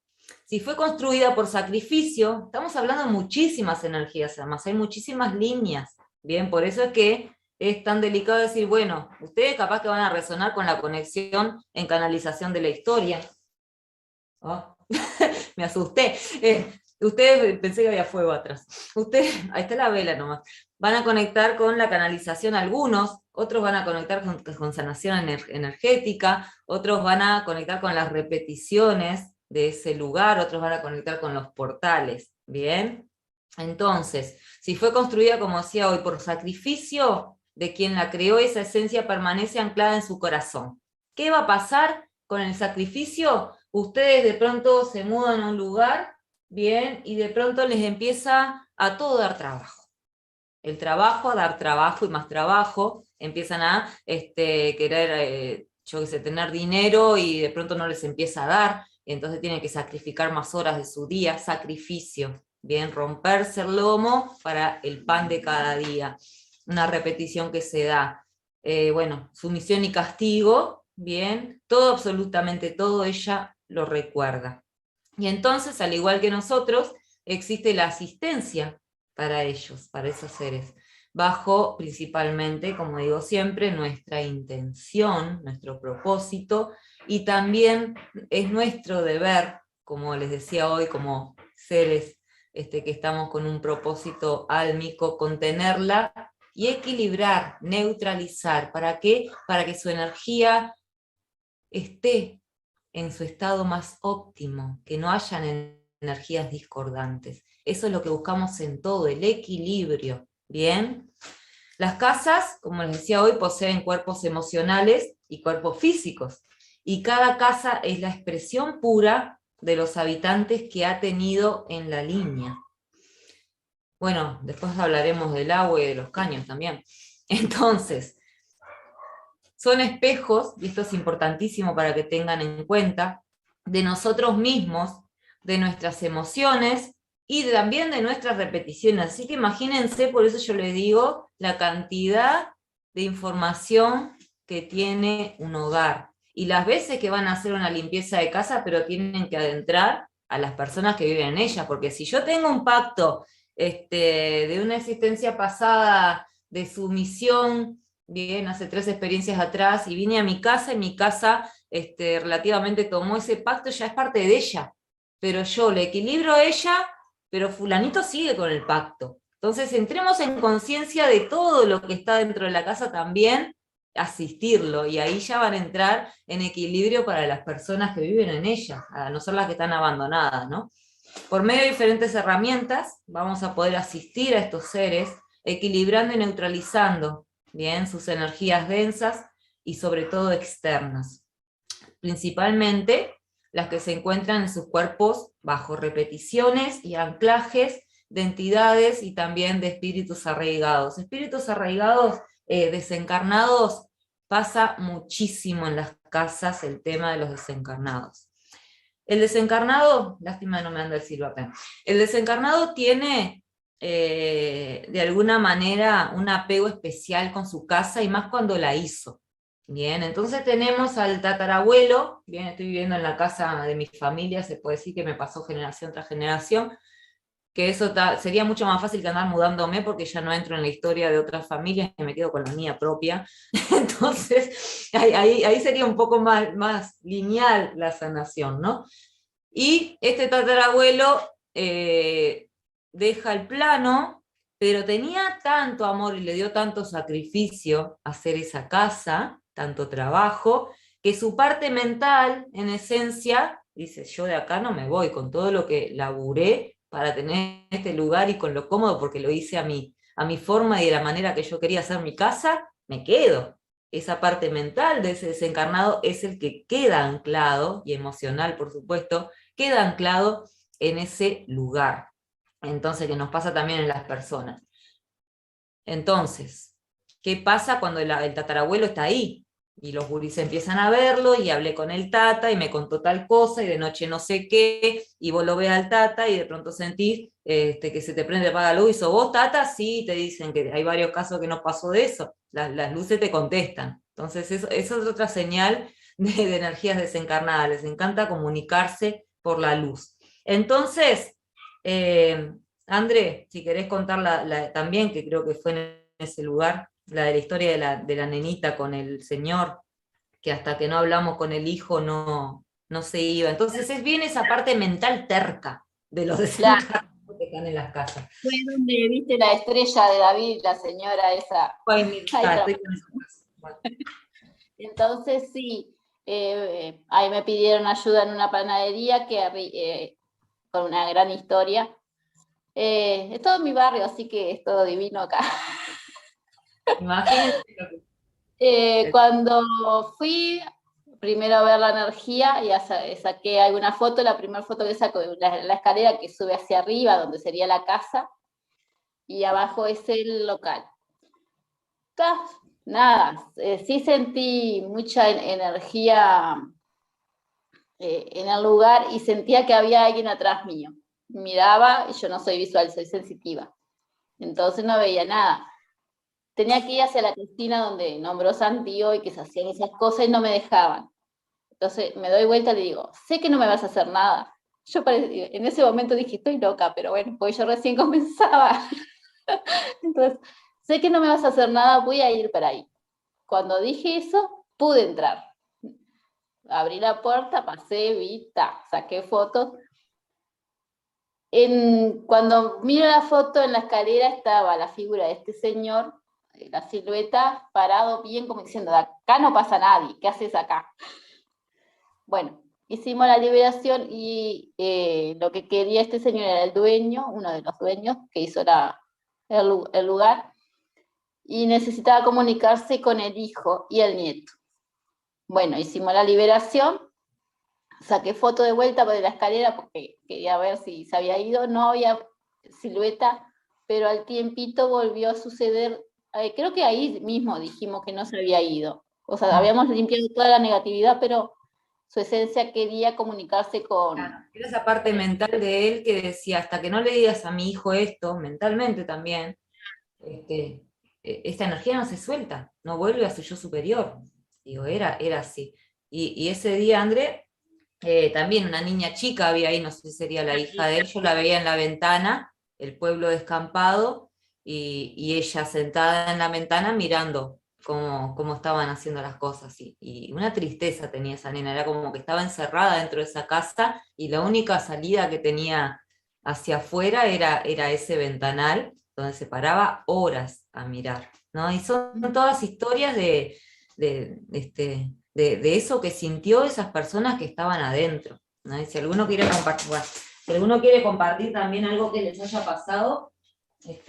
Si fue construida por sacrificio, estamos hablando de muchísimas energías, además hay muchísimas líneas. Bien, por eso es que es tan delicado decir, bueno, ustedes capaz que van a resonar con la conexión en canalización de la historia. Oh, me asusté. Ustedes, pensé que había fuego atrás. Ustedes, ahí está la vela nomás. Van a conectar con la canalización algunos, otros van a conectar con sanación energética, otros van a conectar con las repeticiones de ese lugar, otros van a conectar con los portales, ¿bien? Entonces, si fue construida, como decía hoy, por sacrificio de quien la creó, esa esencia permanece anclada en su corazón. ¿Qué va a pasar con el sacrificio? Ustedes de pronto se mudan a un lugar, bien, y de pronto les empieza a todo dar trabajo. El trabajo, a dar trabajo y más trabajo, empiezan a querer, yo qué sé, tener dinero y de pronto no les empieza a dar, entonces tienen que sacrificar más horas de su día, sacrificio, bien, romperse el lomo para el pan de cada día, una repetición que se da. Bueno, sumisión y castigo, bien, todo, absolutamente todo, ella lo recuerda. Y entonces, al igual que nosotros, existe la asistencia para ellos, para esos seres, bajo principalmente, como digo siempre, nuestra intención, nuestro propósito, y también es nuestro deber, como les decía hoy, como seres que estamos con un propósito álmico, contenerla y equilibrar, neutralizar. ¿Para qué? Para que su energía esté en su estado más óptimo, que no hayan energías discordantes. Eso es lo que buscamos en todo, el equilibrio, ¿bien? Las casas, como les decía hoy, poseen cuerpos emocionales y cuerpos físicos, y cada casa es la expresión pura de los habitantes que ha tenido en la línea. Bueno, después hablaremos del agua y de los caños también. Entonces, son espejos, y esto es importantísimo para que tengan en cuenta, de nosotros mismos, de nuestras emociones y también de nuestras repeticiones. Así que imagínense, por eso yo les digo, la cantidad de información que tiene un hogar. Y las veces que van a hacer una limpieza de casa, pero tienen que adentrar a las personas que viven en ella, porque si yo tengo un pacto de una existencia pasada, de sumisión, bien, hace 3 experiencias atrás, y vine a mi casa, y mi casa relativamente tomó ese pacto, ya es parte de ella, pero yo le equilibro a ella, pero fulanito sigue con el pacto. Entonces entremos en conciencia de todo lo que está dentro de la casa también, asistirlo, y ahí ya van a entrar en equilibrio para las personas que viven en ella, a no ser las que están abandonadas, ¿no? Por medio de diferentes herramientas vamos a poder asistir a estos seres, equilibrando y neutralizando, bien, sus energías densas y sobre todo externas. Principalmente las que se encuentran en sus cuerpos bajo repeticiones y anclajes de entidades y también de espíritus arraigados. Espíritus arraigados desencarnados, pasa muchísimo en las casas el tema de los desencarnados. El desencarnado, lástima no me anda el silbapen, el desencarnado tiene de alguna manera un apego especial con su casa, y más cuando la hizo. Bien, entonces tenemos al tatarabuelo, bien, estoy viviendo en la casa de mi familia, se puede decir que me pasó generación tras generación, que eso sería mucho más fácil que andar mudándome, porque ya no entro en la historia de otras familias, y me quedo con la mía propia. Entonces, ahí sería un poco más lineal la sanación, ¿no? Y este tatarabuelo deja el plano, pero tenía tanto amor y le dio tanto sacrificio a hacer esa casa, tanto trabajo, que su parte mental, en esencia, dice, yo de acá no me voy, con todo lo que laburé para tener este lugar y con lo cómodo, porque lo hice a mi forma y de la manera que yo quería hacer mi casa, me quedo. Esa parte mental de ese desencarnado es el que queda anclado, y emocional por supuesto, queda anclado en ese lugar. Entonces, que nos pasa también en las personas. Entonces, ¿qué pasa cuando el tatarabuelo está ahí? Y los gurís empiezan a verlo, y hablé con el tata, y me contó tal cosa, y de noche no sé qué, y vos lo ves al tata, y de pronto sentís que se te prende, apaga la luz, y ¿sos vos, tata? Sí, te dicen que hay varios casos que no pasó de eso, las luces te contestan. Entonces eso es otra señal de energías desencarnadas, les encanta comunicarse por la luz. Entonces, André, si querés contar también, que creo que fue en ese lugar, la de la historia de la nenita con el señor, que hasta que no hablamos con el hijo no no se iba. Entonces es bien esa parte mental terca de los desencarnados que están en las casas. Fue donde viste la estrella de David, la señora esa. Ay, Mirta, estoy con esa casa. Bueno. Entonces sí, ahí me pidieron ayuda en una panadería con una gran historia. Es todo mi barrio, así que es todo divino acá. Imagínense lo que... Cuando fui primero a ver la energía, ya saqué alguna foto. La primera foto que saco es la escalera que sube hacia arriba, donde sería la casa, y abajo es el local. Nada, sí sentí mucha energía en el lugar y sentía que había alguien atrás mío. Miraba, y yo no soy visual, soy sensitiva. Entonces no veía nada. Tenía que ir hacia la cocina donde nombró Santi hoy que se hacían esas cosas y no me dejaban. Entonces me doy vuelta y le digo, sé que no me vas a hacer nada. Yo en ese momento dije, estoy loca, pero bueno, pues yo recién comenzaba. Entonces, sé que no me vas a hacer nada, voy a ir para ahí. Cuando dije eso, pude entrar. Abrí la puerta, pasé, vi, saqué fotos. Cuando miro la foto en la escalera estaba la figura de este señor, la silueta, parado bien como diciendo, de acá no pasa nadie, ¿qué haces acá? Bueno, hicimos la liberación y lo que quería este señor era el dueño, uno de los dueños que hizo el lugar, y necesitaba comunicarse con el hijo y el nieto. Bueno, hicimos la liberación, saqué foto de vuelta de la escalera porque quería ver si se había ido, no había silueta, pero al tiempito volvió a suceder, creo que ahí mismo dijimos que no se había ido, o sea, habíamos limpiado toda la negatividad, pero su esencia quería comunicarse con... Era esa parte mental de él que decía, hasta que no le digas a mi hijo esto, mentalmente también, esta energía no se suelta, no vuelve a su yo superior. Digo, era así. Y ese día, André, también una niña chica había ahí, no sé si sería la hija de él, yo la veía en la ventana, el pueblo descampado, y ella sentada en la ventana mirando cómo estaban haciendo las cosas. Y una tristeza tenía esa nena, era como que estaba encerrada dentro de esa casa, y la única salida que tenía hacia afuera era ese ventanal, donde se paraba horas a mirar, ¿no? Y son todas historias de eso que sintió esas personas que estaban adentro, ¿no? Y si alguno quiere compartir, bueno, si alguno quiere compartir también algo que les haya pasado,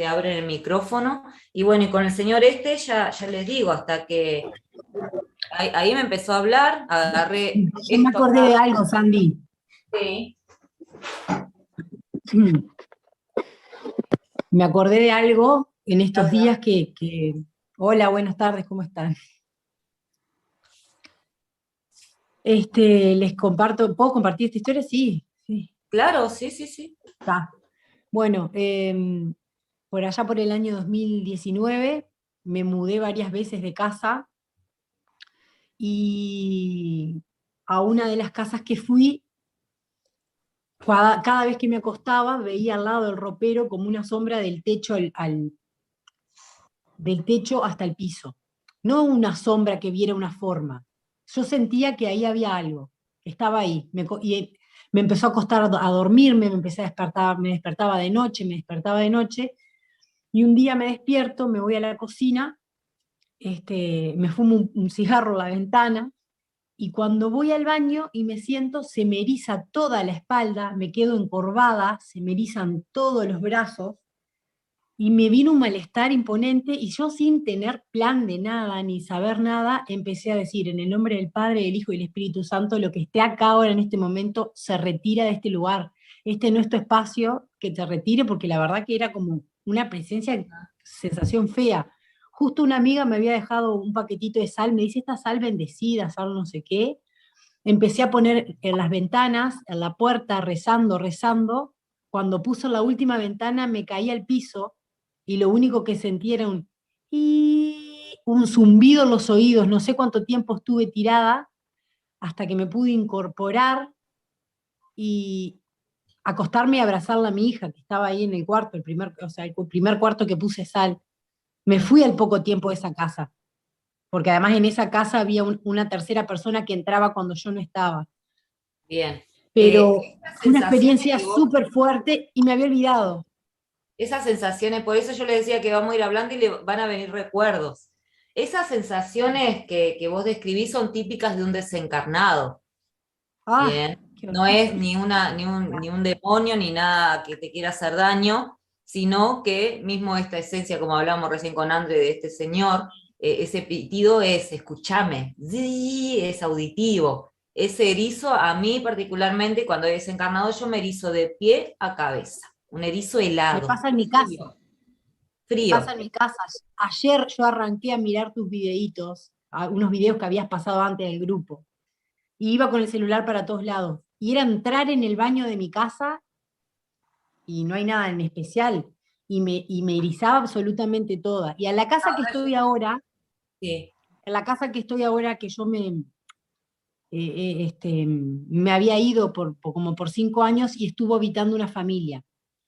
abren el micrófono. Y bueno, y con el señor ya les digo, hasta que ahí me empezó a hablar, agarré Yo me acordé de algo, Sandy. Sí. Me acordé de algo en estos días que... Hola, buenas tardes, ¿cómo están? Les comparto, ¿puedo compartir esta historia? Sí, sí. Claro, sí. Está. Bueno, por allá por el año 2019 me mudé varias veces de casa y a una de las casas que fui, cada vez que me acostaba veía al lado del ropero como una sombra del techo del techo hasta el piso. No una sombra que viera una forma. Yo sentía que ahí había algo, que estaba ahí. Y me empezó a costar a dormirme, me empecé a despertar, me despertaba de noche, y un día me despierto, me voy a la cocina, me fumo un cigarro a la ventana, y cuando voy al baño y me siento, se me eriza toda la espalda, me quedo encorvada, se me erizan todos los brazos, y me vino un malestar imponente, y yo sin tener plan de nada, ni saber nada, empecé a decir, en el nombre del Padre, del Hijo y del Espíritu Santo, lo que esté acá ahora en este momento, se retira de este lugar. Este no es tu espacio, que te retire, porque la verdad que era como una presencia, sensación fea. Justo una amiga me había dejado un paquetito de sal, me dice, esta sal bendecida, sal no sé qué. Empecé a poner en las ventanas, en la puerta, rezando. Cuando puso la última ventana me caí al piso, y lo único que sentí era un zumbido en los oídos. No sé cuánto tiempo estuve tirada hasta que me pude incorporar y acostarme y abrazarla a mi hija, que estaba ahí en el cuarto, el primer cuarto que puse sal. Me fui al poco tiempo de esa casa, porque además en esa casa había una tercera persona que entraba cuando yo no estaba. Bien. Pero Estas fue una sensaciones experiencia que vos- súper fuerte y me había olvidado. Esas sensaciones, por eso yo le decía que vamos a ir hablando y le van a venir recuerdos. Esas sensaciones que vos describís son típicas de un desencarnado. Ah, Bien, qué no es horrible. ni un demonio ni nada que te quiera hacer daño, sino que mismo esta esencia, como hablábamos recién con André de este señor, ese pitido es, escúchame, es auditivo. Ese erizo, a mí particularmente, cuando he desencarnado, yo me erizo de pie a cabeza, un erizo Me helado, pasa en mi casa. frío, Me pasa frío. en mi casa. Ayer yo arranqué a mirar tus videitos, unos videos que habías pasado antes del grupo, y iba con el celular para todos lados. Y era entrar en el baño de mi casa y no hay nada en especial. Y me erizaba absolutamente toda. Y a la casa que estoy ahora, Sí, en la casa que estoy ahora, que yo me había ido como por 5 años y estuvo habitando una familia.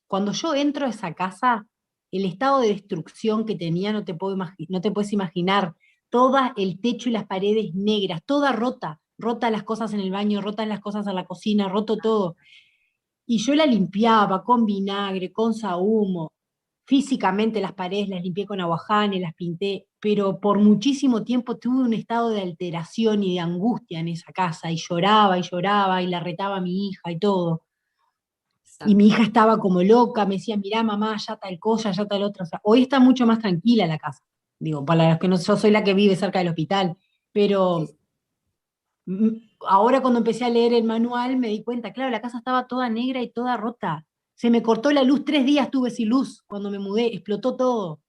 Cuando yo entro a esa casa, el estado de destrucción que tenía no te puedes imaginar. Todo el techo y las paredes negras, toda rota, rota las cosas en el baño, rotas las cosas en la cocina, roto todo. Y yo la limpiaba con vinagre, con sahumo. Físicamente las paredes las limpié con aguajane, las pinté, pero por muchísimo tiempo tuve un estado de alteración y de angustia en esa casa, y lloraba, y la retaba a mi hija y todo. Y exacto. mi hija estaba como loca, me decía, mirá mamá, ya tal cosa, ya tal otra. O sea, hoy está mucho más tranquila la casa. Digo, para los que no, yo soy la que vive cerca del hospital, pero Sí, ahora cuando empecé a leer el manual me di cuenta, claro, la casa estaba toda negra y toda rota. Se me cortó la luz, 3 días tuve sin luz cuando me mudé, explotó todo.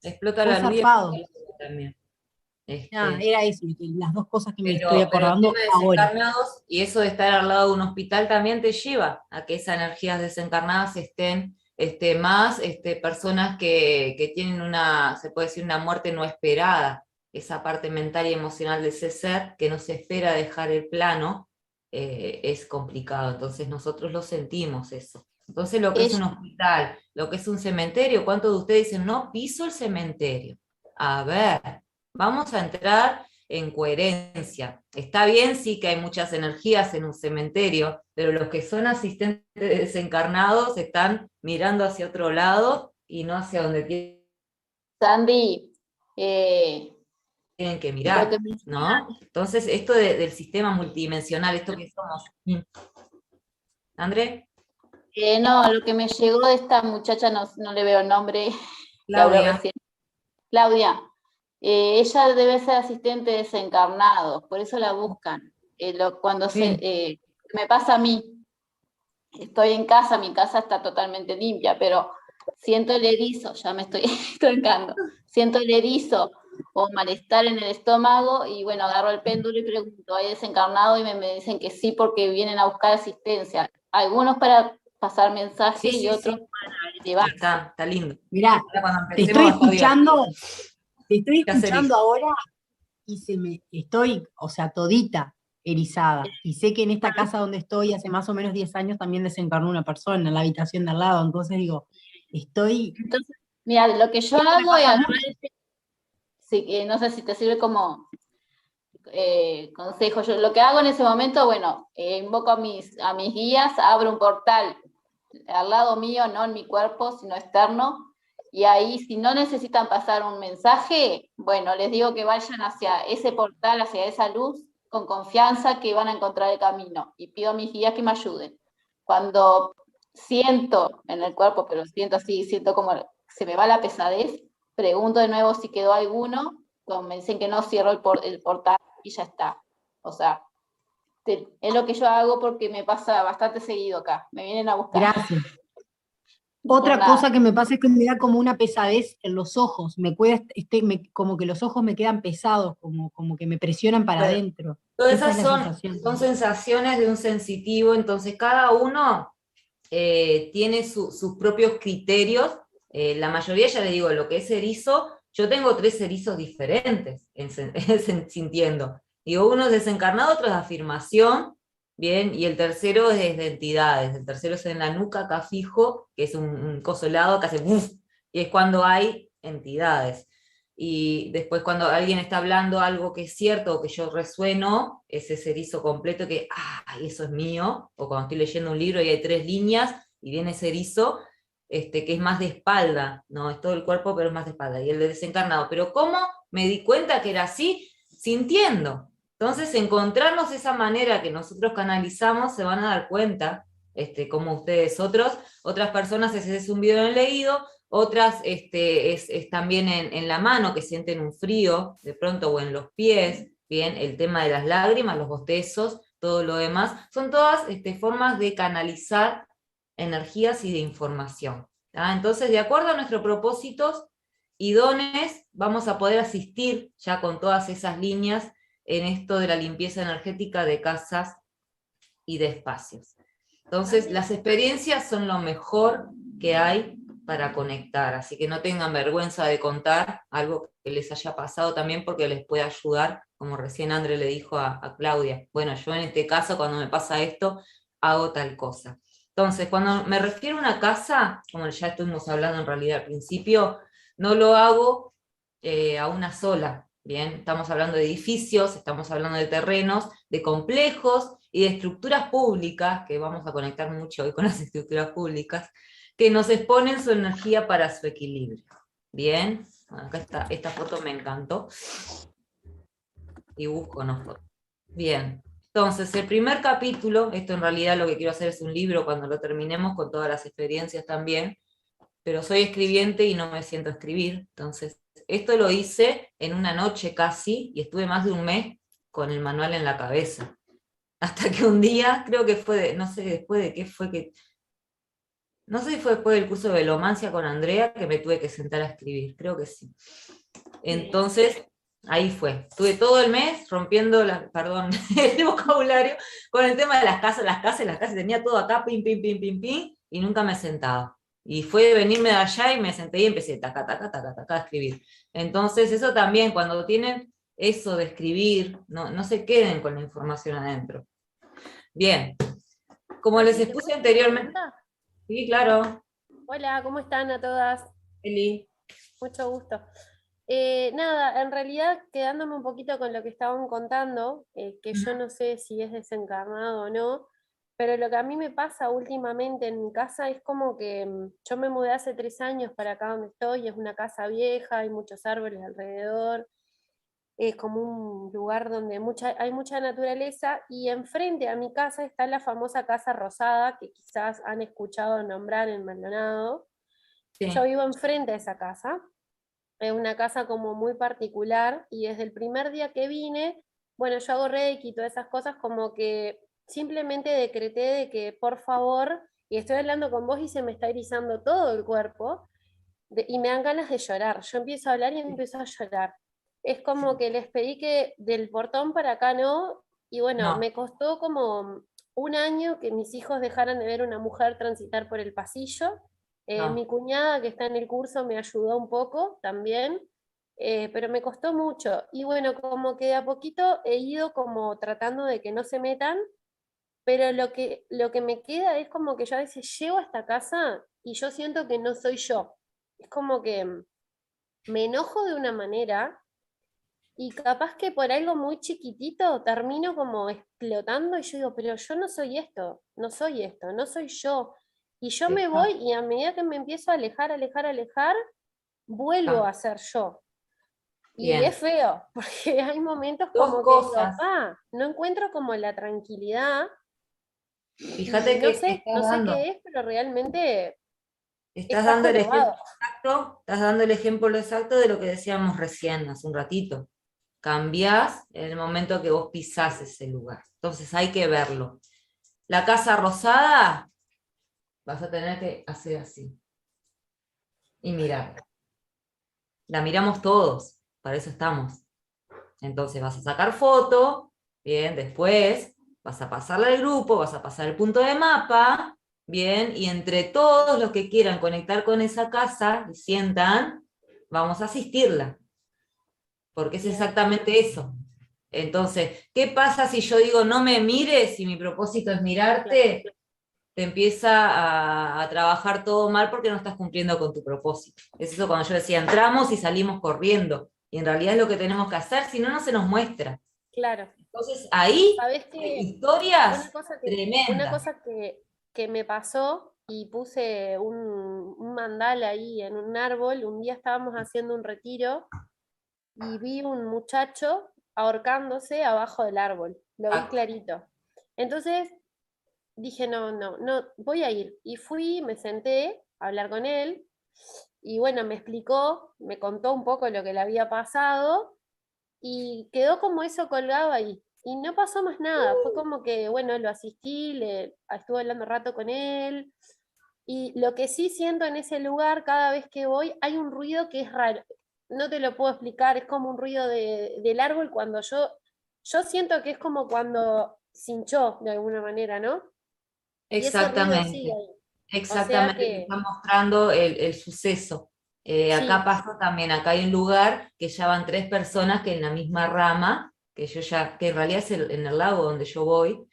explota Fue la luz y explota zarpado. el fuego también. Ah, Este, era eso, las dos cosas que me estoy pero el tema acordando de ahora. desencarnados y eso de estar al lado de un hospital también te lleva a que esas energías desencarnadas estén más personas que tienen una, se puede decir, una muerte no esperada, esa parte mental y emocional de ese ser que no se espera dejar el plano, es complicado. Entonces nosotros lo sentimos eso. Entonces lo que es Ella, un hospital, lo que es un cementerio, ¿cuántos de ustedes dicen, no piso el cementerio? A ver, vamos a entrar en coherencia. Está bien, sí, que hay muchas energías en un cementerio, pero los que son asistentes desencarnados están mirando hacia otro lado y no hacia donde Sandy, eh, tienen que lo que mirar, me, ¿no? Entonces, esto del sistema multidimensional, esto que somos. ¿André? no, lo que me llegó de esta muchacha, no, no le veo el nombre, que habló Claudia. recién, Claudia, ella debe ser asistente de desencarnados, por eso la buscan. Sí. Me pasa a mí, estoy en casa, mi casa está totalmente limpia, pero siento el erizo, ya me estoy trancando, siento el erizo o malestar en el estómago y bueno, agarro el péndulo y pregunto, ¿hay desencarnado? Y me dicen que sí porque vienen a buscar asistencia. Algunos para pasar mensaje Sí, y sí, otros sí. para llevarse. Está lindo. Mirá, Ahora cuando te empecemos estoy va a estar divertido. escuchando, te estoy ¿Qué hacer escuchando eso? ahora y estoy, o sea, todita erizada. Y sé que en esta casa donde estoy hace más o menos 10 años también desencarnó una persona en la habitación de al lado. Entonces digo, estoy, Entonces, mira, lo que yo esto me hago es pasa agarrar, mucho. sí, no sé si te sirve como consejo. Yo lo que hago en ese momento, bueno, invoco a mis guías, abro un portal al lado mío, no en mi cuerpo, sino externo, y ahí si no necesitan pasar un mensaje, bueno, les digo que vayan hacia ese portal, hacia esa luz, con confianza que van a encontrar el camino, y pido a mis guías que me ayuden. Cuando siento en el cuerpo, pero siento así, siento como se me va la pesadez, pregunto de nuevo si quedó alguno, me dicen que no, cierro el portal y ya está. O sea, es lo que yo hago porque me pasa bastante seguido acá. Me vienen a buscar. Gracias. Por Otra nada. cosa que me pasa es que me da como una pesadez en los ojos. Como que los ojos me quedan pesados, como que me presionan para Claro. adentro. Todas Esa es esas la sensación. son sensaciones de un sensitivo, entonces cada uno tiene sus propios criterios. La mayoría, ya le digo, lo que es erizo, yo tengo 3 erizos diferentes sintiendo. Digo, uno es desencarnado, otro es de afirmación, bien, y el tercero es de entidades. El tercero es en la nuca, acá fijo, que es un coso helado que hace ¡buf! Y es cuando hay entidades. y después cuando alguien está hablando algo que es cierto o que yo resueno, es ese erizo completo que, eso es mío, o cuando estoy leyendo un libro y hay 3 líneas, y viene ese erizo, que es más de espalda, no es todo el cuerpo, pero es más de espalda, y el de desencarnado. Pero ¿cómo me di cuenta que era así? Sintiendo. Entonces, encontrarnos esa manera que nosotros canalizamos, se van a dar cuenta, como ustedes, otras personas ese es un video en el leído, otras es también en la mano, que sienten un frío, de pronto, o en los pies, bien, el tema de las lágrimas, los bostezos, todo lo demás, son todas formas de canalizar energías y de información. ¿Tá? Entonces, de acuerdo a nuestros propósitos y dones, vamos a poder asistir ya con todas esas líneas en esto de la limpieza energética de casas y de espacios. Entonces, las experiencias son lo mejor que hay para conectar, así que no tengan vergüenza de contar algo que les haya pasado también, porque les puede ayudar, como recién André le dijo a Claudia, bueno, yo en este caso cuando me pasa esto, hago tal cosa. Entonces, cuando me refiero a una casa, como ya estuvimos hablando en realidad al principio, no lo hago a una sola, ¿bien? Estamos hablando de edificios, estamos hablando de terrenos, de complejos y de estructuras públicas, que vamos a conectar mucho hoy con las estructuras públicas, que nos exponen su energía para su equilibrio. ¿Bien? Acá está, esta foto me encantó. Y busco una foto. Bien. Entonces, el primer capítulo, esto en realidad lo que quiero hacer es un libro cuando lo terminemos, con todas las experiencias también, pero soy escribiente y no me siento a escribir, entonces esto lo hice en una noche casi, y estuve más de un mes con el manual en la cabeza. Hasta que un día, creo que fue, no sé después de qué fue que... No sé si fue después del curso de velomancia con Andrea, que me tuve que sentar a escribir, creo que sí. Entonces, ahí fue. Estuve todo el mes rompiendo, el vocabulario con el tema de las casas, tenía todo acá, pim, pim, pim, pim, pim, y nunca me sentaba. Y fue venirme de allá y me senté y empecé taca, taca, taca, taca, a escribir. Entonces, eso también, cuando tienen eso de escribir, no se queden con la información adentro. Bien, como les expuse anteriormente... Sí, claro. Hola, ¿cómo están a todas? Eli. Mucho gusto. Nada, en realidad quedándome un poquito con lo que estaban contando, que yo no sé si es desencarnado o no, pero lo que a mí me pasa últimamente en mi casa es como que yo me mudé hace 3 años para acá donde estoy, es una casa vieja, hay muchos árboles alrededor, es como un lugar donde hay mucha naturaleza, y enfrente a mi casa está la famosa Casa Rosada, que quizás han escuchado nombrar en Maldonado. Sí. Yo vivo enfrente de esa casa, es una casa como muy particular, y desde el primer día que vine, bueno, yo hago reiki y todas esas cosas, como que simplemente decreté de que por favor, y estoy hablando con vos y se me está erizando todo el cuerpo, y me dan ganas de llorar, yo empiezo a hablar y empiezo a llorar. Es como que les pedí que del portón para acá no, y bueno, No. me costó como 1 año que mis hijos dejaran de ver una mujer transitar por el pasillo. No. Mi cuñada que está en el curso me ayudó un poco también, pero me costó mucho. Y bueno, como que de a poquito he ido como tratando de que no se metan, pero lo que me queda es como que yo a veces llego a esta casa y yo siento que no soy yo. Es como que me enojo de una manera, y capaz que por algo muy chiquitito termino como explotando, y yo digo, pero yo no soy esto, no soy esto, no soy yo. Y yo me voy, y a medida que me empiezo a alejar, vuelvo a ser yo. Y Bien. es feo, porque hay momentos Dos como que cosas. digo, no encuentro como la tranquilidad. Fíjate Y que no sé qué es, pero realmente estás está dando el ejemplo jorobado. exacto, estás dando el ejemplo exacto de lo que decíamos recién, hace un ratito. Cambiás en el momento que vos pisás ese lugar. Entonces hay que verlo. La Casa Rosada, vas a tener que hacer así. Y mirar. La miramos todos, para eso estamos. Entonces vas a sacar foto, bien, después vas a pasarla al grupo, vas a pasar el punto de mapa, bien, y entre todos los que quieran conectar con esa casa y sientan, vamos a asistirla. Porque es exactamente eso. Entonces, ¿qué pasa si yo digo no me mires, si mi propósito es mirarte? te empieza a trabajar todo mal porque no estás cumpliendo con tu propósito. Es eso cuando yo decía, entramos y salimos corriendo, y en realidad es lo que tenemos que hacer, si no, no se nos muestra. Claro. Entonces ahí ¿Sabés hay qué? historias Una tremendas. cosa que me pasó y puse un mandala ahí en un árbol, un día estábamos haciendo un retiro y vi un muchacho ahorcándose abajo del árbol, lo vi clarito. Entonces dije, no, voy a ir. Y fui, me senté a hablar con él y bueno, me explicó, me contó un poco lo que le había pasado y quedó como eso colgado ahí. Y no pasó más nada, fue como que, bueno, lo asistí, estuve hablando un rato con él. Y lo que sí siento en ese lugar, cada vez que voy, hay un ruido que es raro. No te lo puedo explicar, es como un ruido del árbol cuando yo siento que es como cuando cinchó de alguna manera, ¿no? Y ese ruido sigue Exactamente, ahí. O sea exactamente, te que está mostrando el suceso. Acá sí, pasa también, acá hay un lugar que ya van 3 personas que en la misma rama, que yo ya, que en realidad es en el lago donde yo voy,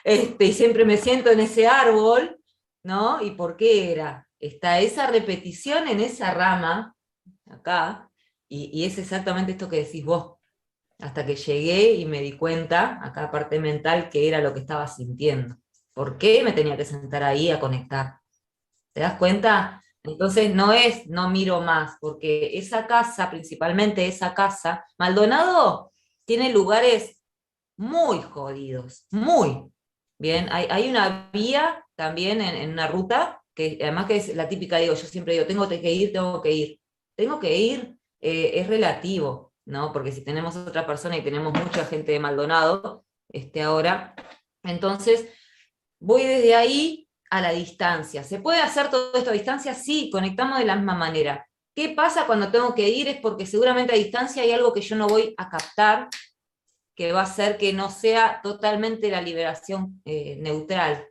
y siempre me siento en ese árbol, ¿no? ¿Y por qué era? Está esa repetición en esa rama, acá, y es exactamente esto que decís vos, hasta que llegué y me di cuenta, acá parte mental, que era lo que estaba sintiendo. ¿Por qué me tenía que sentar ahí a conectar? ¿Te das cuenta? Entonces no es no miro más, porque esa casa, principalmente esa casa, Maldonado tiene lugares muy jodidos, muy. Bien, hay una vía también en una ruta, que además que es la típica, digo, yo siempre digo, tengo que ir, tengo que ir. Tengo que ir, es relativo, ¿no? Porque si tenemos otra persona y tenemos mucha gente de Maldonado, ahora, entonces voy desde ahí a la distancia. ¿Se puede hacer todo esto a distancia? Sí, conectamos de la misma manera. ¿Qué pasa cuando tengo que ir? Es porque seguramente a distancia hay algo que yo no voy a captar, que va a hacer que no sea totalmente la liberación neutral,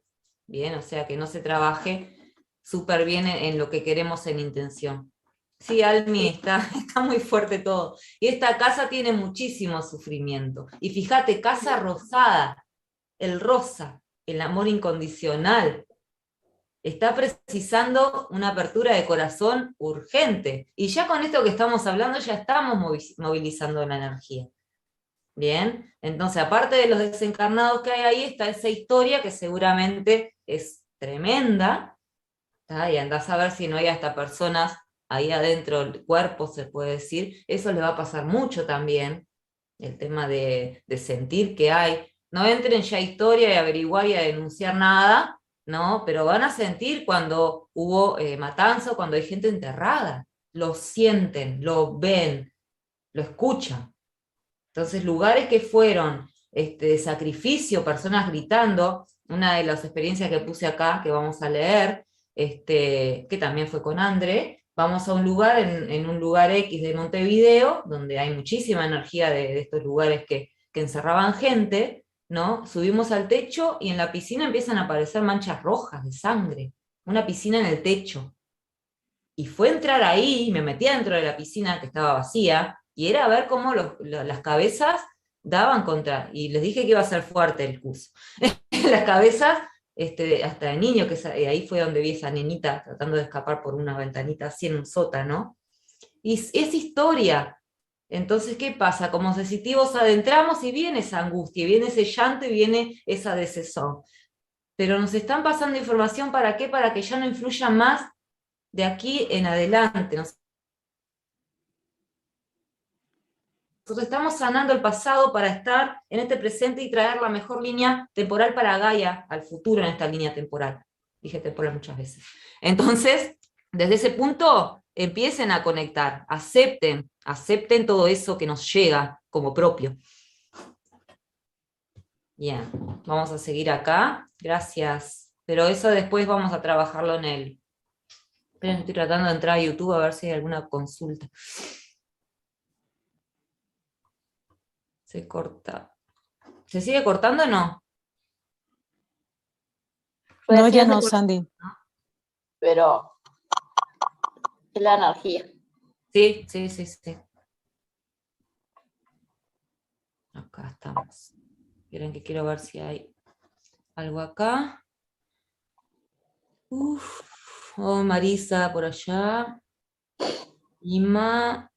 ¿bien? O sea, que no se trabaje súper bien en lo que queremos en intención. Sí, Almi, está muy fuerte todo. Y esta casa tiene muchísimo sufrimiento. Y fíjate, casa rosada, el rosa, el amor incondicional, está precisando una apertura de corazón urgente. Y ya con esto que estamos hablando, ya estamos movilizando la energía. Bien, entonces aparte de los desencarnados que hay ahí, está esa historia que seguramente es tremenda, ¿tá? Y andás a ver si no hay hasta personas ahí adentro del cuerpo, se puede decir. Eso le va a pasar mucho también, el tema de sentir que hay. No entren ya a historia y averiguar y a denunciar nada, ¿no? Pero van a sentir cuando hubo matanza o cuando hay gente enterrada. Lo sienten, lo ven, lo escuchan. Entonces, lugares que fueron de sacrificio, personas gritando, una de las experiencias que puse acá, que vamos a leer, que también fue con André, vamos a un lugar, en un lugar X de Montevideo, donde hay muchísima energía de estos lugares que encerraban gente, ¿no? Subimos al techo y en la piscina empiezan a aparecer manchas rojas de sangre, una piscina en el techo. Y fue entrar ahí, me metí dentro de la piscina que estaba vacía, y era ver cómo las cabezas daban contra, y les dije que iba a ser fuerte el curso. Las cabezas, hasta de niño, ahí fue donde vi esa nenita tratando de escapar por una ventanita así en un sótano. Y es historia. Entonces, ¿qué pasa? Como sensitivos adentramos y viene esa angustia, y viene ese llanto y viene esa desazón. Pero nos están pasando información, ¿para qué? Para que ya no influya más de aquí en adelante. Nosotros estamos sanando el pasado para estar en este presente y traer la mejor línea temporal para Gaia al futuro en esta línea temporal. Dije temporal muchas veces. Entonces, desde ese punto, empiecen a conectar, acepten todo eso que nos llega como propio. Bien, vamos a seguir acá. Gracias. Pero eso después vamos a trabajarlo en el... Esperen, estoy tratando de entrar a YouTube a ver si hay alguna consulta. Se corta. ¿Se sigue cortando o no? No, ya Recién no, se- Sandy. pero es la energía. Sí, sí, sí, sí. Acá estamos. Esperen que quiero ver si hay algo acá. Uf, oh, Marisa por allá. Ima,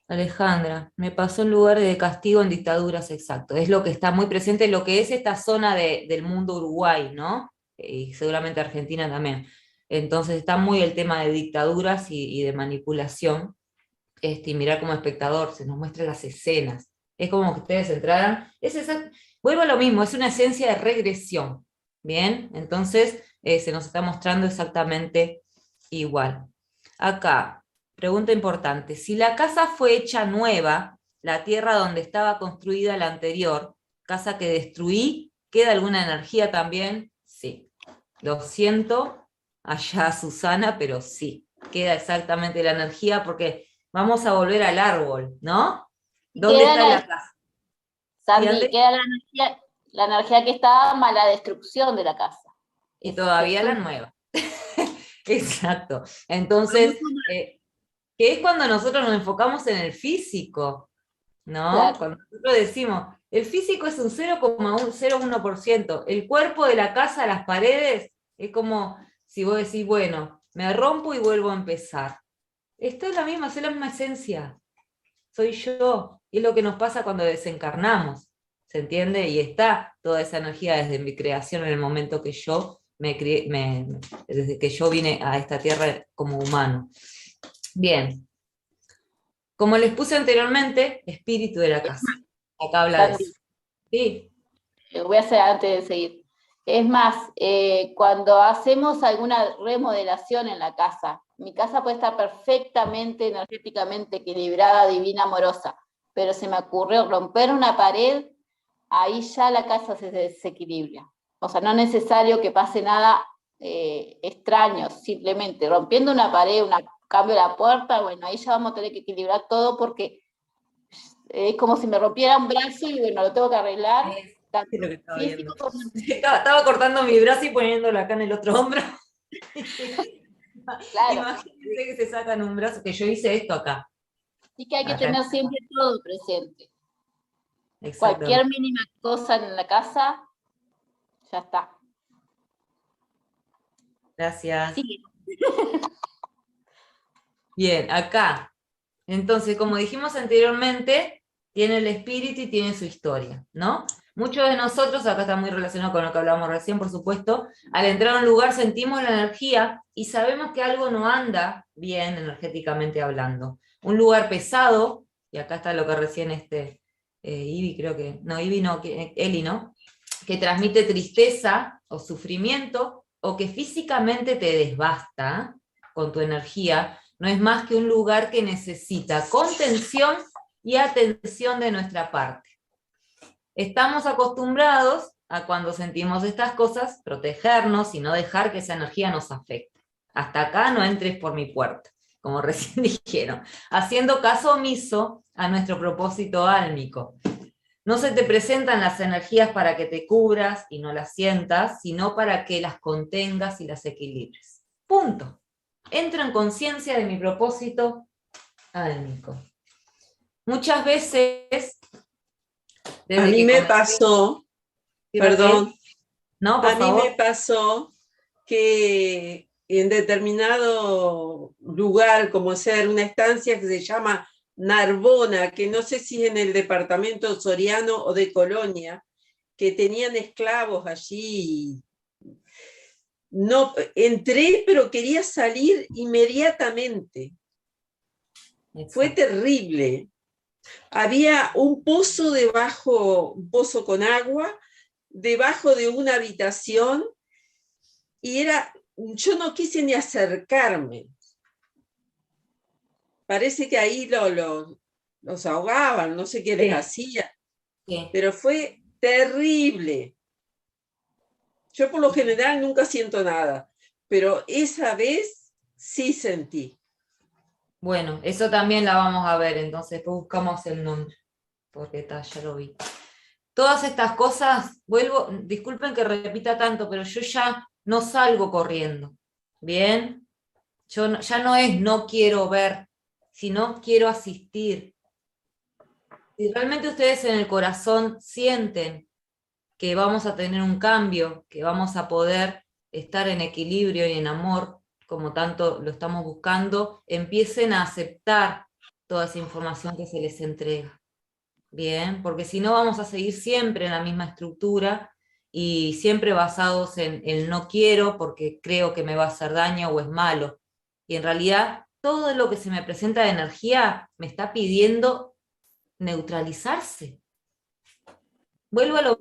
Alejandra, me pasó en lugar de castigo en dictaduras, exacto. Es lo que está muy presente en lo que es esta zona del mundo Uruguay, ¿no? Y seguramente Argentina también. Entonces está muy el tema de dictaduras y de manipulación. Y mirar como espectador, se nos muestran las escenas. Es como que ustedes entraran. Vuelvo a lo mismo, es una esencia de regresión. ¿Bien? Entonces se nos está mostrando exactamente igual. Acá, pregunta importante. Si la casa fue hecha nueva, la tierra donde estaba construida la anterior, casa que destruí, ¿queda alguna energía también? Sí. Lo siento, allá Susana, pero sí. Queda exactamente la energía porque vamos a volver al árbol, ¿no? ¿Dónde Queda está la casa? Sandy, Andy? queda la energía que estaba más la destrucción de la casa. Y todavía la nueva. Exacto. Entonces, que es cuando nosotros nos enfocamos en el físico, ¿no? Claro. Cuando nosotros decimos, el físico es un 0,01%, el cuerpo de la casa, las paredes, es como si vos decís, bueno, me rompo y vuelvo a empezar. Esto es la misma esencia. Soy yo. Y es lo que nos pasa cuando desencarnamos. ¿Se entiende? Y está toda esa energía desde mi creación en el momento que yo me crié, desde que yo vine a esta tierra como humano. Bien. Como les puse anteriormente, espíritu de la casa. Acá habla de Sandy, eso. Sí. voy a hacer antes de seguir. Es más, cuando hacemos alguna remodelación en la casa, mi casa puede estar perfectamente energéticamente equilibrada, divina, amorosa, pero se me ocurrió romper una pared, ahí ya la casa se desequilibra. O sea, no es necesario que pase nada extraño, simplemente rompiendo una pared, cambio la puerta, bueno, ahí ya vamos a tener que equilibrar todo porque es como si me rompiera un brazo y bueno, lo tengo que arreglar. Tanto Es lo que estaba viendo. físico como Estaba cortando mi brazo y poniéndolo acá en el otro hombro. claro. Imagínense que se sacan un brazo, que yo hice esto acá. Así que hay que Acá. tener siempre todo presente. Exactamente. Cualquier mínima cosa en la casa, ya está. Gracias. Sí. Bien, acá. Entonces, como dijimos anteriormente, tiene el espíritu y tiene su historia, ¿no? Muchos de nosotros, acá está muy relacionado con lo que hablamos recién, por supuesto, al entrar a un lugar sentimos la energía y sabemos que algo no anda bien energéticamente hablando. Un lugar pesado, y acá está lo que recién Ivy creo que, no, Ivy no, Eli, ¿no? Que transmite tristeza o sufrimiento, o que físicamente te desbasta con tu energía, no es más que un lugar que necesita contención y atención de nuestra parte. Estamos acostumbrados a cuando sentimos estas cosas, protegernos y no dejar que esa energía nos afecte. Hasta acá no entres por mi puerta, como recién dijeron, haciendo caso omiso a nuestro propósito álmico. No se te presentan las energías para que te cubras y no las sientas, sino para que las contengas y las equilibres. Punto. Entro en conciencia de mi propósito álmico. Muchas veces... A mí me pasó, perdón, no, por favor. me pasó que en determinado lugar, como sea una estancia que se llama Narbona, que no sé si es en el departamento Soriano o de Colonia, que tenían esclavos allí. No, entré, pero quería salir inmediatamente. Exacto. Fue terrible. Había un pozo debajo, un pozo con agua, debajo de una habitación, y yo no quise ni acercarme. Parece que ahí los ahogaban, no sé qué les hacía, pero fue terrible. Yo por lo general nunca siento nada, pero esa vez sí sentí. Bueno, eso también la vamos a ver, entonces buscamos el nombre, porque ya lo vi. Todas estas cosas, disculpen que repita tanto, pero yo ya no salgo corriendo, ¿bien? Ya no es no quiero ver, sino quiero asistir. Si realmente ustedes en el corazón sienten que vamos a tener un cambio, que vamos a poder estar en equilibrio y en amor, como tanto lo estamos buscando, empiecen a aceptar toda esa información que se les entrega. Bien, porque si no vamos a seguir siempre en la misma estructura y siempre basados en el no quiero porque creo que me va a hacer daño o es malo. Y en realidad todo lo que se me presenta de energía me está pidiendo neutralizarse. Vuelvo a lo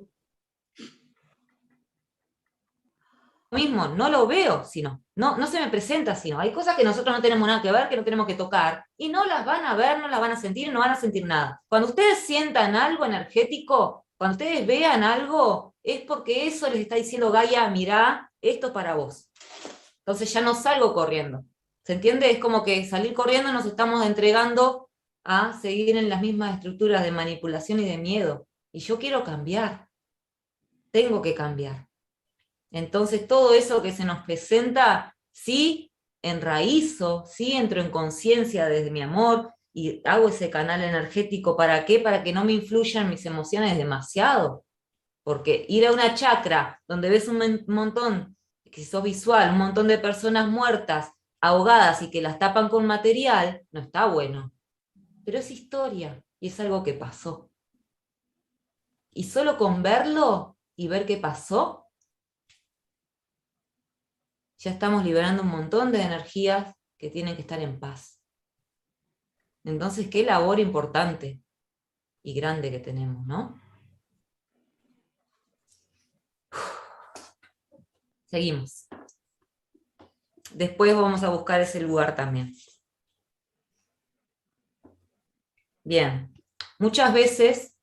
mismo, no lo veo, sino, no se me presenta, sino, hay cosas que nosotros no tenemos nada que ver, que no tenemos que tocar, y no las van a ver, no las van a sentir, no van a sentir nada. Cuando ustedes sientan algo energético, cuando ustedes vean algo, es porque eso les está diciendo Gaia, mirá, esto para vos. Entonces ya no salgo corriendo. ¿Se entiende? Es como que salir corriendo nos estamos entregando a seguir en las mismas estructuras de manipulación y de miedo. Y yo quiero cambiar. Tengo que cambiar. Entonces todo eso que se nos presenta, sí enraizo, sí entro en conciencia desde mi amor y hago ese canal energético. ¿Para qué? Para que no me influyan mis emociones demasiado. Porque ir a una chacra donde ves un montón, que sos visual, un montón de personas muertas, ahogadas y que las tapan con material, no está bueno. Pero es historia y es algo que pasó. Y solo con verlo y ver qué pasó, ya estamos liberando un montón de energías que tienen que estar en paz. Entonces, qué labor importante y grande que tenemos, ¿no? Seguimos. Después vamos a buscar ese lugar también. Bien, muchas veces,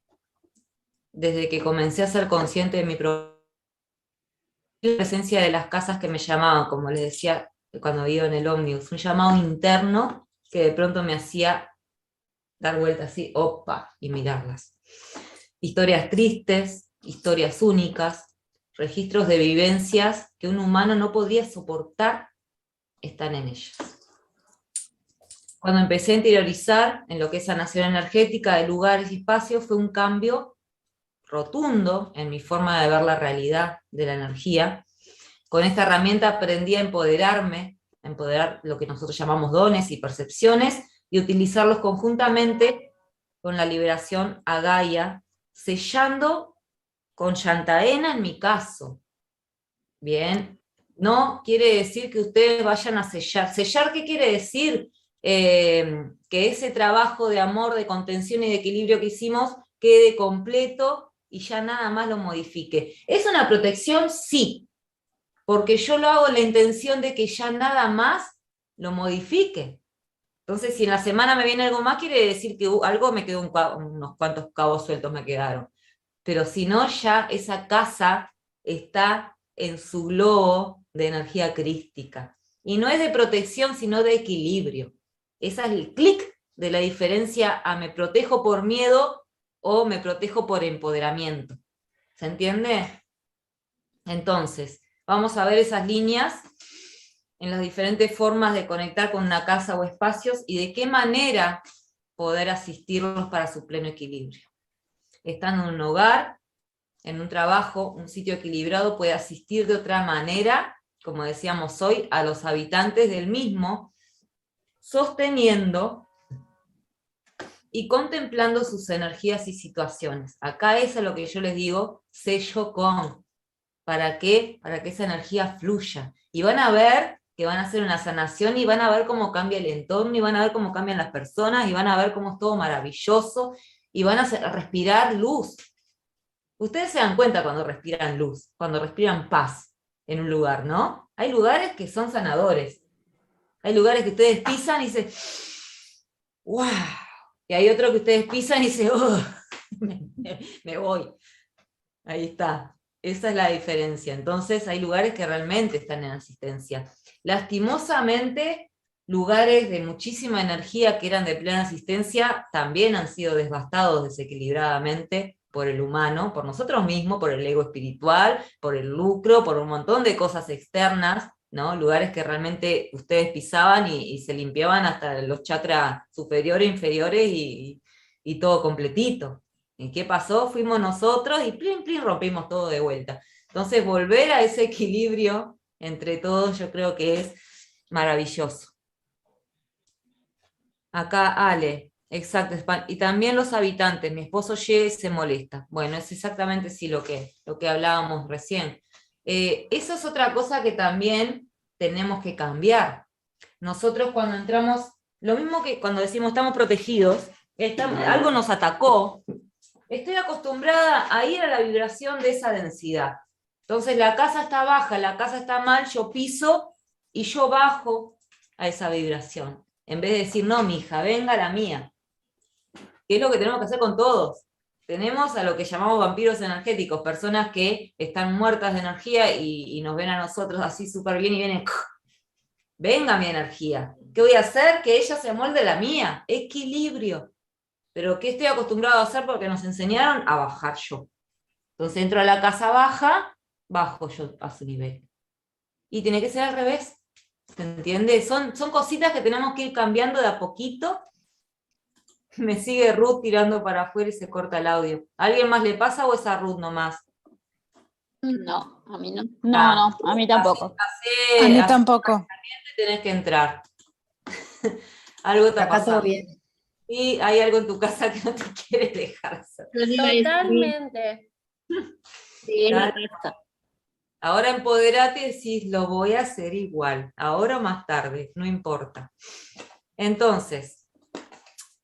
desde que comencé a ser consciente de mi presencia de las casas que me llamaban, como les decía cuando iba en el ómnibus, un llamado interno que de pronto me hacía dar vueltas así, opa, y mirarlas. Historias tristes, historias únicas, registros de vivencias que un humano no podría soportar, están en ellas. Cuando empecé a interiorizar en lo que es sanación energética de lugares y espacios, fue un cambio rotundo en mi forma de ver la realidad de la energía. Con esta herramienta aprendí a empoderarme, a empoderar lo que nosotros llamamos dones y percepciones, y utilizarlos conjuntamente con la liberación a Gaia, sellando con Shantaena en mi caso. Bien, no quiere decir que ustedes vayan a sellar. ¿Sellar qué quiere decir? Que ese trabajo de amor, de contención y de equilibrio que hicimos quede completo y ya nada más lo modifique. ¿Es una protección? Sí, porque yo lo hago en la intención de que ya nada más lo modifique. Entonces, si en la semana me viene algo más, quiere decir que algo me quedó, unos cuantos cabos sueltos me quedaron. Pero si no, ya esa casa está en su globo de energía crística. Y no es de protección, sino de equilibrio. Ese es el clic de la diferencia a me protejo por miedo o me protejo por empoderamiento. ¿Se entiende? Entonces, vamos a ver esas líneas en las diferentes formas de conectar con una casa o espacios y de qué manera poder asistirlos para su pleno equilibrio. Estando en un hogar, en un trabajo, un sitio equilibrado puede asistir de otra manera, como decíamos hoy, a los habitantes del mismo, sosteniendo y contemplando sus energías y situaciones. Acá es a lo que yo les digo, sello con. ¿Para qué? Para que esa energía fluya. Y van a ver que van a hacer una sanación y van a ver cómo cambia el entorno y van a ver cómo cambian las personas y van a ver cómo es todo maravilloso y van a respirar luz. Ustedes se dan cuenta cuando respiran luz, cuando respiran paz en un lugar, ¿no? Hay lugares que son sanadores. Hay lugares que ustedes pisan y dicen, ¡wow! Y hay otros que ustedes pisan y dicen, ¡oh! me voy. Ahí está. Esa es la diferencia. Entonces hay lugares que realmente están en asistencia. Lastimosamente, lugares de muchísima energía que eran de plena asistencia también han sido devastados desequilibradamente por el humano, por nosotros mismos, por el ego espiritual, por el lucro, por un montón de cosas externas, ¿no? Lugares que realmente ustedes pisaban y se limpiaban hasta los chakras superiores, inferiores y todo completito. ¿Y qué pasó? Fuimos nosotros y plin, plin, rompimos todo de vuelta. Entonces volver a ese equilibrio entre todos, yo creo que es maravilloso. Acá Ale, exacto, y también los habitantes, mi esposo llega y se molesta. Bueno, es exactamente sí lo que hablábamos recién. Eso es otra cosa que también tenemos que cambiar. Nosotros cuando entramos, lo mismo que cuando decimos estamos protegidos, algo nos atacó, estoy acostumbrada a ir a la vibración de esa densidad. Entonces la casa está baja, la casa está mal, yo piso y yo bajo a esa vibración. En vez de decir, no, mi hija, venga la mía. ¿Qué es lo que tenemos que hacer con todos? Tenemos a lo que llamamos vampiros energéticos, personas que están muertas de energía y nos ven a nosotros así súper bien y vienen, venga mi energía. ¿Qué voy a hacer? Que ella se molde la mía. Equilibrio. Pero ¿qué estoy acostumbrado a hacer? Porque nos enseñaron a bajar yo. Entonces entro a la casa baja, bajo yo a su nivel. Y tiene que ser al revés. ¿Se entiende? Son cositas que tenemos que ir cambiando de a poquito. Me sigue Ruth tirando para afuera y se corta el audio. ¿A alguien más le pasa o es a Ruth nomás? No, a mí no. No, a mí tampoco. A mí tampoco. Tenés que entrar. Algo te ha Acá todo pasado. bien. Y hay algo en tu casa que no te quiere dejar hacer. Totalmente. Sí, Claro. esto. Ahora empoderate y decís, lo voy a hacer igual, ahora o más tarde, no importa. Entonces,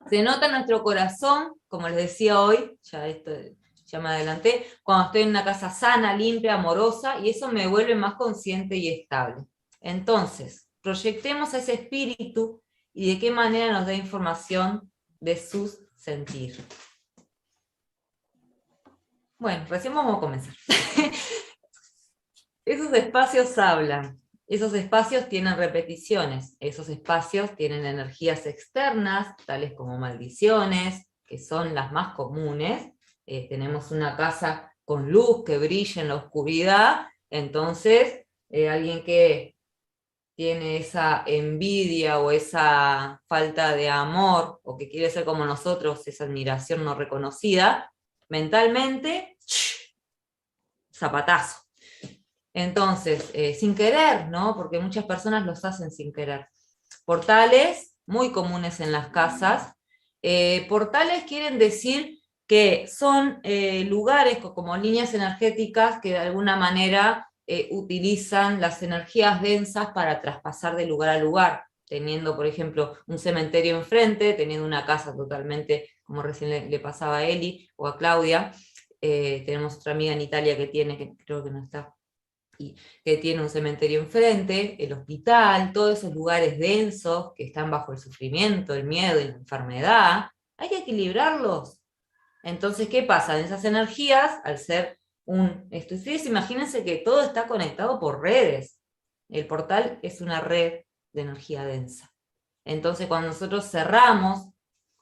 se nota en nuestro corazón, como les decía hoy, ya me adelanté, cuando estoy en una casa sana, limpia, amorosa, y eso me vuelve más consciente y estable. Entonces, proyectemos a ese espíritu y de qué manera nos da información de sus sentir. Bueno, recién vamos a comenzar. Esos espacios hablan, esos espacios tienen repeticiones, esos espacios tienen energías externas, tales como maldiciones, que son las más comunes. Tenemos una casa con luz que brilla en la oscuridad, entonces alguien que tiene esa envidia o esa falta de amor, o que quiere ser como nosotros, esa admiración no reconocida, mentalmente, zapatazo. Entonces, sin querer, ¿no? Porque muchas personas los hacen sin querer. Portales, muy comunes en las casas. Portales quieren decir que son lugares como líneas energéticas que de alguna manera utilizan las energías densas para traspasar de lugar a lugar, teniendo, por ejemplo, un cementerio enfrente, teniendo una casa totalmente, como recién le pasaba a Eli o a Claudia. Tenemos otra amiga en Italia que tiene, que creo que no está, y que tiene un cementerio enfrente, el hospital, todos esos lugares densos que están bajo el sufrimiento, el miedo y la enfermedad, hay que equilibrarlos. Entonces, ¿qué pasa? En esas energías, al ser ustedes imagínense que todo está conectado por redes. El portal es una red de energía densa. Entonces, cuando nosotros cerramos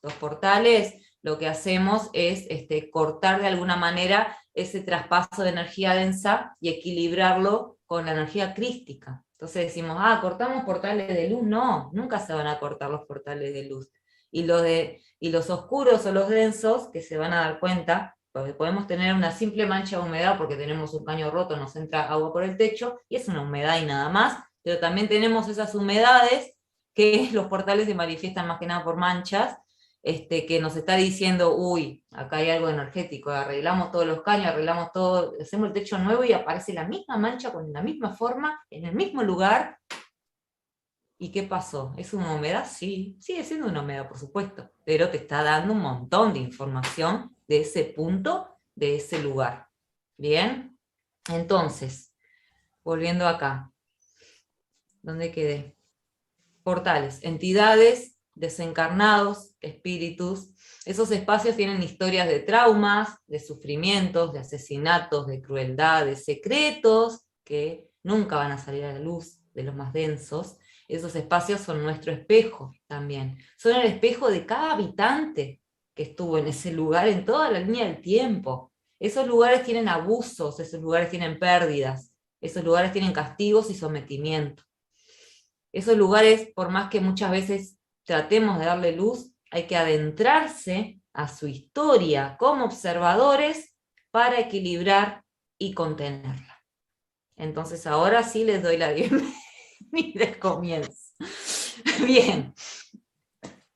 los portales, lo que hacemos es cortar de alguna manera ese traspaso de energía densa y equilibrarlo con la energía crística. Entonces decimos, cortamos portales de luz. No, nunca se van a cortar los portales de luz. Y los oscuros o los densos, que se van a dar cuenta, porque podemos tener una simple mancha de humedad porque tenemos un caño roto, nos entra agua por el techo, y es una humedad y nada más, pero también tenemos esas humedades que los portales se manifiestan más que nada por manchas, que nos está diciendo, uy, acá hay algo energético, arreglamos todos los caños, arreglamos todo, hacemos el techo nuevo y aparece la misma mancha con la misma forma, en el mismo lugar. ¿Y qué pasó? ¿Es una humedad? Sí, sigue siendo una humedad, por supuesto, pero te está dando un montón de información de ese punto, de ese lugar. ¿Bien? Entonces, volviendo acá, ¿dónde quedé? Portales, entidades, desencarnados, espíritus. Esos espacios tienen historias de traumas, de sufrimientos, de asesinatos, de crueldad, de secretos que nunca van a salir a la luz, de los más densos. Esos espacios son nuestro espejo también. Son el espejo de cada habitante que estuvo en ese lugar en toda la línea del tiempo. Esos lugares tienen abusos, esos lugares tienen pérdidas, esos lugares tienen castigos y sometimiento. Esos lugares, por más que muchas veces tratemos de darle luz, hay que adentrarse a su historia como observadores para equilibrar y contenerla. Entonces ahora sí les doy la bienvenida al comienzo. Bien.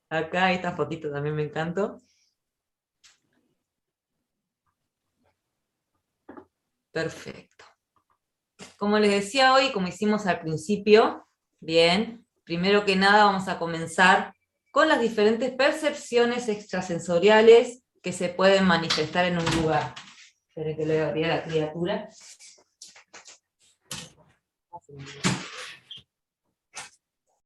Acá esta fotito también me encantó. Perfecto. Como les decía hoy, como hicimos al principio, bien, primero que nada vamos a comenzar con las diferentes percepciones extrasensoriales que se pueden manifestar en un lugar. Esperen que le abrí a la criatura.